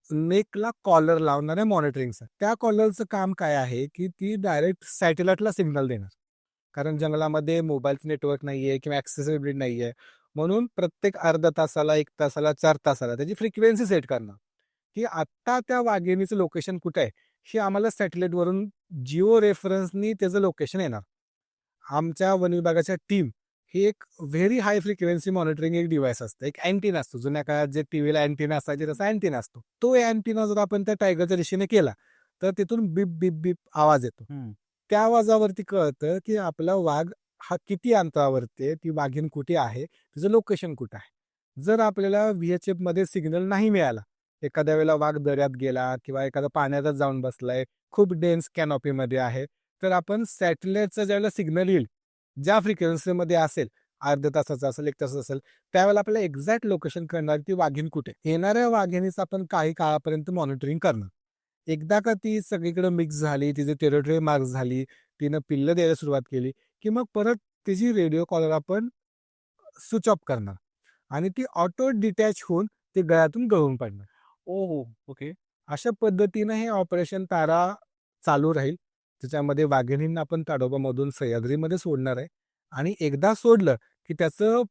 नेकला कॉलर लावणार आहे मॉनिटरिंगचं. त्या कॉलरचं काम काय आहे, की ती डायरेक्ट सॅटेलाईटला सिग्नल देणार. कारण जंगलामध्ये मोबाईलचं नेटवर्क नाहीये किंवा ॲक्सेसिबिलिटी नाहीये. म्हणून प्रत्येक अर्ध्या तासाला, 1 तासाला, 4 तासाला त्याची फ्रिक्वेन्सी सेट करणं, की आत्ता त्या वाघिणीचं लोकेशन कुठे आहे, हे आम्हाला सॅटेलाईटवरून जिओ रेफरन्सनी त्याचं लोकेशन येणार. आमच्या वन विभागाच्या टीम ही एक व्हेरी हाय फ्रिक्वेन्सी मॉनिटरिंग एक डिव्हाइस असतं. एक अँटिना असतो. जुन्या काळात जे टीव्हीला अँटिना असायचे तसा अँटिना असतो. तो अँटिना जर आपण त्या टायगरच्या दिशेने केला, तर तिथून बिप, बिप, बिप आवाज येतो. त्या आवाजावरती कळतं, की आपला वाघ हा किती अंतरावरती आहे, ती वाघीण कुठे आहे, तिचं लोकेशन कुठं आहे. जर आपल्याला VHFमध्ये सिग्नल नाही मिळाला, एखाद्या वेळेला वाघ दऱ्यात गेला किंवा एखादा पाण्यातच जाऊन बसलाय, खूप डेन्स कॅनॉपीमध्ये आहे, तर आपण सॅटेलाईटचा ज्यावेळेला सिग्नल येईल, ज्या फ्रिक्वेन्सीमध्ये असेल, अर्ध्या तासाचा असेल, 1 तासाचा असेल, त्यावेळेला आपल्याला एक्झॅक्ट लोकेशन कळणार ती वाघीण कुठे. येणाऱ्या वाघिणीचं आपण काही काळापर्यंत मॉनिटरिंग करणार. एकदा का ती सगळीकडे मिक्स झाली, तिची टेरिटरी मार्क झाली, तिनं पिल्लं द्यायला सुरुवात केली, की मग परत तिची रेडिओ कॉलर आपण स्विच ऑफ करणार आणि ती ऑटो डिटॅच होऊन ते गळ्यातून गळून पडणार. ओहो! ओके. अशा पद्धतीनं हे ऑपरेशन तारा चालू राहील. त्याच्यामध्ये वाघिणींना आपण ताडोबामधून सह्याद्रीमध्ये सोडणार आहे आणि एकदा सोडलं की त्याचं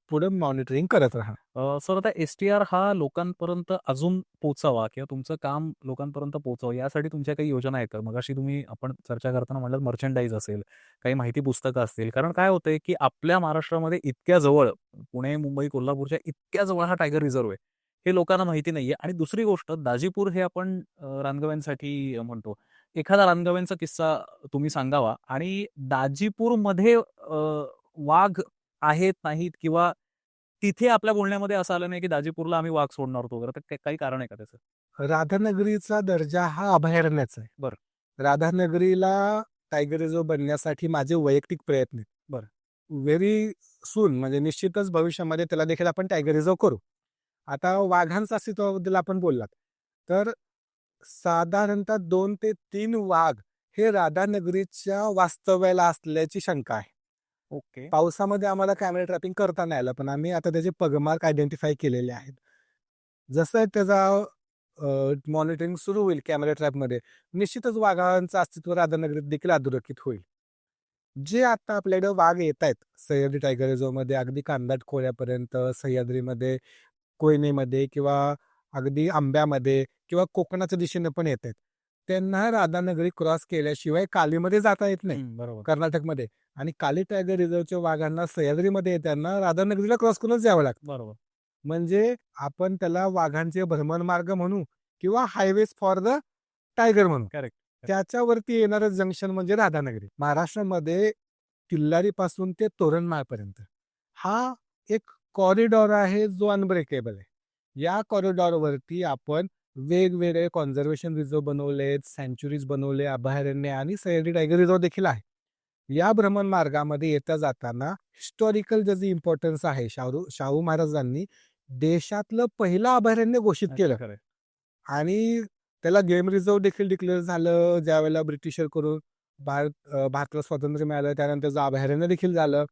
पुढं मॉनिटरिंग करत राहणार. सर, आता एस-टी-आर हा लोकांपर्यंत अजून पोहोचावा किंवा तुमचं काम लोकांपर्यंत पोहोचावं यासाठी तुमच्या काही योजना आहेत का? मगाशी आपण चर्चा करताना म्हणालात मर्चेंडाईज असेल, काही माहिती पुस्तकं असतील. कारण काय होतंय, की आपल्या महाराष्ट्रामध्ये इतक्या जवळ पुणे, मुंबई, कोल्हापूरच्या इतक्या जवळ हा टायगर रिझर्व्ह आहे. हे लोकांना माहिती नाहीये आणि दुसरी गोष्ट दाजीपूर हे आपण रानगव्यांसाठी म्हणतो. एखादा रानगव्यांचा किस्सा तुम्ही सांगावा आणि दाजीपूरमध्ये वाघ आहेत, नाहीत किंवा तिथे आपल्या बोलण्यामध्ये असं आलं नाही, की दाजीपूरला आम्ही वाघ सोडणार होतो वगैरे. तर काही कारण आहे का त्याचं? राधानगरीचा दर्जा हा अभयारण्याचा आहे. बरं. राधानगरीला टायगर रिझर्व्ह बनण्यासाठी माझे वैयक्तिक प्रयत्न आहेत. बरं. व्हेरी सून म्हणजे निश्चितच भविष्यामध्ये त्याला देखील आपण टायगर रिझर्व्ह करू. आता वाघांच्या अस्तित्वाबद्दल आपण बोललात, तर साधारणतः 2 ते 3 वाघ हे राधानगरीच्या वास्तव्याला असल्याची शंका आहे. ओके. पावसामध्ये आम्हाला कॅमेरा ट्रॅपिंग करता नाही आलं, पण आम्ही आता त्याचे पगमार्क आयडेंटिफाय केलेले आहेत. जसं त्याचा मॉनिटरिंग सुरू होईल कॅमेरा ट्रॅपमध्ये, निश्चितच वाघांचं अस्तित्व राधानगरीत देखील अधोरेखित होईल. जे आता आपल्याकडे वाघ येत आहेत सह्याद्री टायगर रिझर्व्हमध्ये, अगदी कांदाट खोऱ्यापर्यंत, सह्याद्रीमध्ये, कोयनेमध्ये किंवा अगदी आंब्यामध्ये किंवा कोकणाच्या दिशेने पण येत आहेत. त्यांना राधानगरी क्रॉस केल्याशिवाय कालीमध्ये जाता येत नाही. बरोबर. कर्नाटकमध्ये. आणि काली टायगर रिझर्व्हच्या वाघांना सह्याद्रीमध्ये येताना राधानगरीला क्रॉस करूनच यावं लागतं. बरोबर. म्हणजे आपण त्याला वाघांचे भ्रमण मार्ग म्हणू किंवा हायवेज फॉर द टायगर म्हणू. करेक्ट. त्याच्यावरती येणारं जंक्शन म्हणजे राधानगरी. महाराष्ट्रामध्ये किल्लारीपासून ते तोरणमाळपर्यंत हा एक कॉरिडॉर आहे जो अनब्रेकेबल आहे. या कॉरिडॉरवरती आपण वेगवेगळे कॉन्झर्वेशन रिझर्व्ह बनवलेत, सँच्युरीज बनवले, अभयारण्य आणि सह्याद्री टायगर रिझर्व्ह देखील आहे. या भ्रमण मार्गामध्ये येता जाताना हिस्टॉरिकल ज्याची इम्पॉर्टन्स आहे, शाहू महाराजांनी देशातलं पहिलं अभयारण्य घोषित केलं खरंय. आणि त्याला गेम रिझर्व्ह देखील डिक्लेअर झालं ज्यावेळेला ब्रिटिशकडून भारताला स्वातंत्र्य मिळालं. त्यानंतर त्याचं अभयारण्य देखील झालं.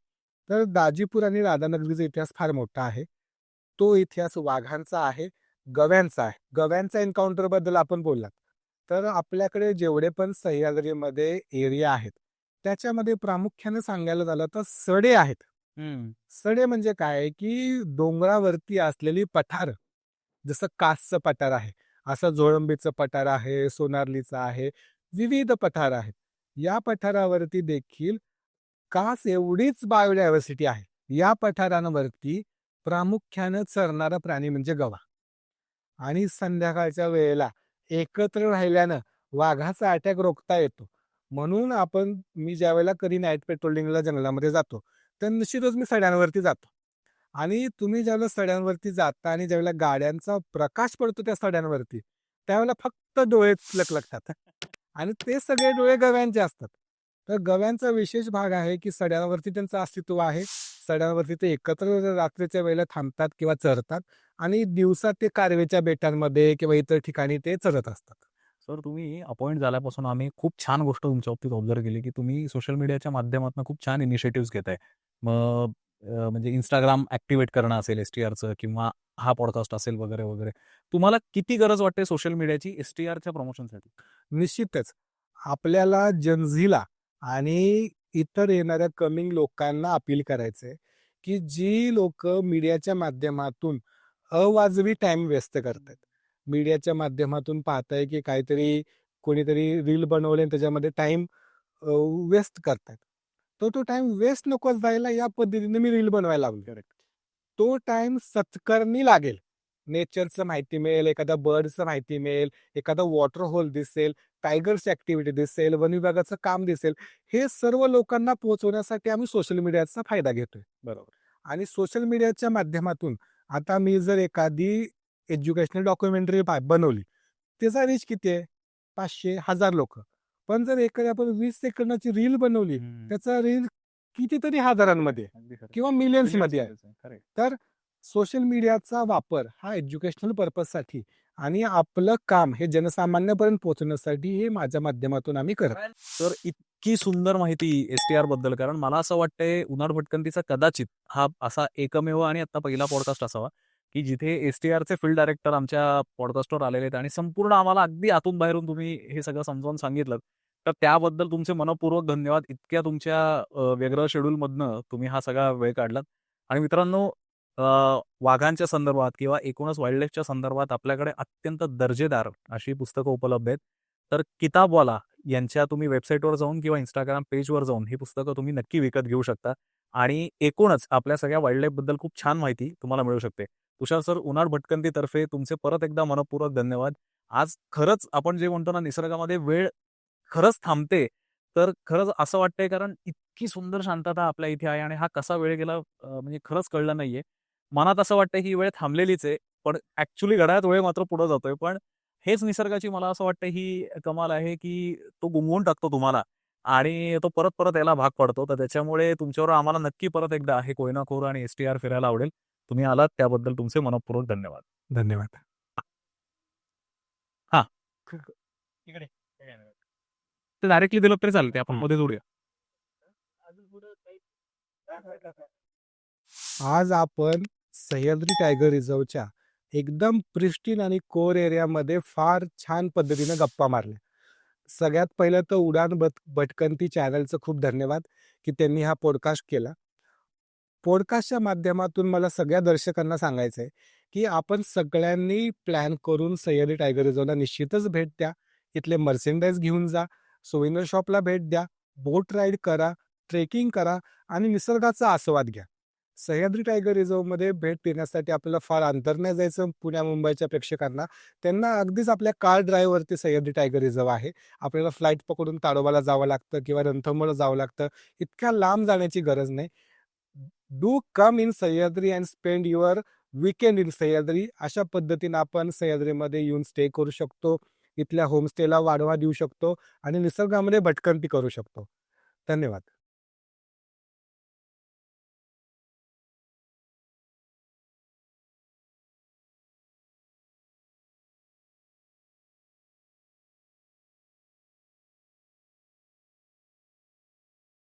तर दाजीपूर आणि राधानगरीचा इतिहास फार मोठा आहे. तो इतिहास वाघांचा आहे, गव्यांचा आहे. गव्यांचा एन्काउंटर बद्दल आपण बोललात तर आपल्याकडे जेवढे पण सह्याद्रीमध्ये एरिया आहेत त्याच्यामध्ये प्रामुख्याने सांगायला झालं तर सडे आहेत. सडे म्हणजे काय की डोंगरावरती असलेली पठार, जसं कासचं पठार आहे, असं झोळंबीचं पठार आहे, सोनारलीचं आहे, विविध पठार आहेत. या पठारावरती देखील कास एवढीच बायोडायव्हर्सिटी आहे. या पठारांवरती प्रामुख्यानं चरणारा प्राणी म्हणजे गवा आणि संध्याकाळच्या वेळेला एकत्र राहिल्यानं वाघाचा अटॅक रोखता येतो. म्हणून मी ज्या वेळेला कधी नाईट पेट्रोलिंगला जंगलामध्ये जातो तर निश्चितच मी सड्यांवरती जातो आणि तुम्ही ज्यावेळेला सड्यांवरती जाता आणि ज्यावेळेला गाड्यांचा प्रकाश पडतो त्या सड्यांवरती त्यावेळेला फक्त डोळे लखलखतात आणि ते सगळे डोळे गव्यांचे असतात. तर गव्यांचा विशेष भाग आहे की सड्यांवरती त्यांचं अस्तित्व आहे. सड्यांवरती ते एकत्र रात्रीच्या वेळेला थांबतात किंवा चरतात आणि दिवसात ते कारवेच्या बेटांमध्ये किंवा इतर ठिकाणी ते चरत असतात. सर, तुम्ही अपॉइंट झाल्यापासून आम्ही खूप छान गोष्ट तुमच्या बाबतीत ऑब्झर्व केली की तुम्ही सोशल मीडियाच्या माध्यमातून खूप छान इनिशिएटिव्ह घेताय. मग म्हणजे इंस्टाग्राम ऍक्टिव्हेट करणं असेल एसटीआरचं किंवा हा पॉडकास्ट असेल वगैरे वगैरे. तुम्हाला किती गरज वाटते सोशल मीडियाची एसटीआरच्या प्रमोशनसाठी? निश्चितच आपल्याला जनझीला आणि इतर येणाऱ्या कमिंग लोकांना अपील करायचंय की जी लोक मीडियाच्या माध्यमातून अवाजवी टाइम वेस्ट करतात, मीडियाच्या माध्यमातून पाहताय की काहीतरी कोणीतरी रील बनवले आणि त्याच्यामध्ये टाइम वेस्ट करतात, तो टाइम वेस्ट नको जायला या पद्धतीने मी रील बनवायला लागलो. तो टाइम सत्कारणी लागेल. नेचरचं माहिती मिळेल, एखादा बर्डचं माहिती मिळेल, एखादा वॉटर होल दिसेल, टायगर्स ऍक्टिव्हिटी दिसेल, वन विभागाचं काम दिसेल. हे सर्व लोकांना पोहोचवण्यासाठी आम्ही सोशल मीडियाचा फायदा घेतोय. बरोबर. आणि सोशल मीडियाच्या माध्यमातून आता मी जर एखादी एज्युकेशनल डॉक्युमेंटरी बनवली, त्याचा रीच किती आहे? 500,000 लोक. पण जर एखादी आपण 20 सेकंदाची रील बनवली त्याचा रील कितीतरी हजारांमध्ये किंवा मिलियन्स मध्ये आहे. तर सोशल मीडियाचा वापर हा एज्युकेशनल पर्पजसाठी आणि आपलं काम हे जनसामान्यपर्यंत पोहोचण्यासाठी हे माझ्या माध्यमातून आम्ही करतो. तर इतकी सुंदर माहिती एसटीआर बद्दल, कारण मला असं वाटतंय उन्हाळ भटकंतीचा कदाचित हा असा एकमेव आणि आता पहिला पॉडकास्ट असावा की जिथे एसटीआरचे फील्ड डायरेक्टर आमच्या पॉडकास्टवर आलेले आहेत आणि संपूर्ण आम्हाला अगदी आतून बाहेरून तुम्ही हे सगळं समजावून सांगितलं. तर त्याबद्दल तुमचे मनपूर्वक धन्यवाद. इतक्या तुमच्या वेगळं शेड्यूलमधनं तुम्ही हा सगळा वेळ काढलात. आणि मित्रांनो, वाघांच्या संदर्भात किंवा एकूणच वाईल्ड लाईफच्या संदर्भात आपल्याकडे अत्यंत दर्जेदार अशी पुस्तकं उपलब्ध आहेत. तर किताबवाला यांच्या तुम्ही वेबसाईटवर जाऊन किंवा इंस्टाग्राम पेजवर जाऊन ही पुस्तकं तुम्ही नक्की विकत घेऊ शकता आणि एकूणच आपल्या सगळ्या वाईल्ड लाईफ बद्दल खूप छान माहिती तुम्हाला मिळू शकते. तुषार सर, उन्हाळ भटकंतीतर्फे तुमचे परत एकदा मनपूर्वक धन्यवाद. आज खरंच आपण जे म्हणतो ना, निसर्गामध्ये वेळ खरंच थांबते. तर खरंच असं वाटतंय, कारण इतकी सुंदर शांतता आपल्या इथे आहे आणि हा कसा वेळ गेला म्हणजे खरंच कळलं नाहीये. मनात असं वाटतंय ही वेळ थांबलेलीच आहे, पण ऍक्च्युली घड्याळात वेळ मात्र पुढे जातोय. पण हेच निसर्गाची मला असं वाटतं ही कमाल आहे की तो गुंगवून टाकतो तुम्हाला आणि तो परत परत यायला भाग पडतो. तर त्याच्यामुळे तुमच्यावर आम्हाला नक्की परत एकदा हे कोयनाखोर आणि एसटीआर फिरायला आवडेल. तुम्ही आलात त्याबद्दल तुमचे मनपूर्वक धन्यवाद. धन्यवाद. हा, इकडे ते डायरेक्टली दिलं तरी चालते, आपण मध्ये जोडूया. आज आपण सह्याद्री टायगर रिझर्वच्या एकदम प्रिस्टीन आणि कोर एरियामध्ये फार छान पद्धतीने गप्पा मारल्या. सगळ्यात पहिलं तर उडान भटकंती चॅनलचं खूप धन्यवाद की त्यांनी हा पॉडकास्ट केला. पॉडकास्टच्या माध्यमातून मला सगळ्या दर्शकांना सांगायचं आहे की आपण सगळ्यांनी प्लॅन करून सह्याद्री टायगर रिझर्वला निश्चितच भेट द्या. इथले मर्चेंडाईज घेऊन जा, सोविनर शॉपला भेट द्या, बोट राईड करा, ट्रेकिंग करा आणि निसर्गाचा आस्वाद घ्या. सह्याद्री टायगर रिझर्वमध्ये भेट देण्यासाठी आपल्याला फार अंतर नाही जायचं पुण्या मुंबईच्या प्रेक्षकांना. त्यांना अगदीच आपल्या कार ड्राईव्हवरती सह्याद्री टायगर रिझर्व आहे. आपल्याला फ्लाईट पकडून ताडोबाला जावं लागतं किंवा रणथंबोरला जावं लागतं. इतक्या लांब जाण्याची गरज नाही. Do come in Sahyadri and spend your weekend in Sahyadri. अशा पद्धतीनं आपण सह्याद्रीमध्ये येऊन स्टे करू शकतो. इथल्या होमस्टेला वाढवा देऊ शकतो आणि निसर्गामध्ये भटकंती करू शकतो. धन्यवाद.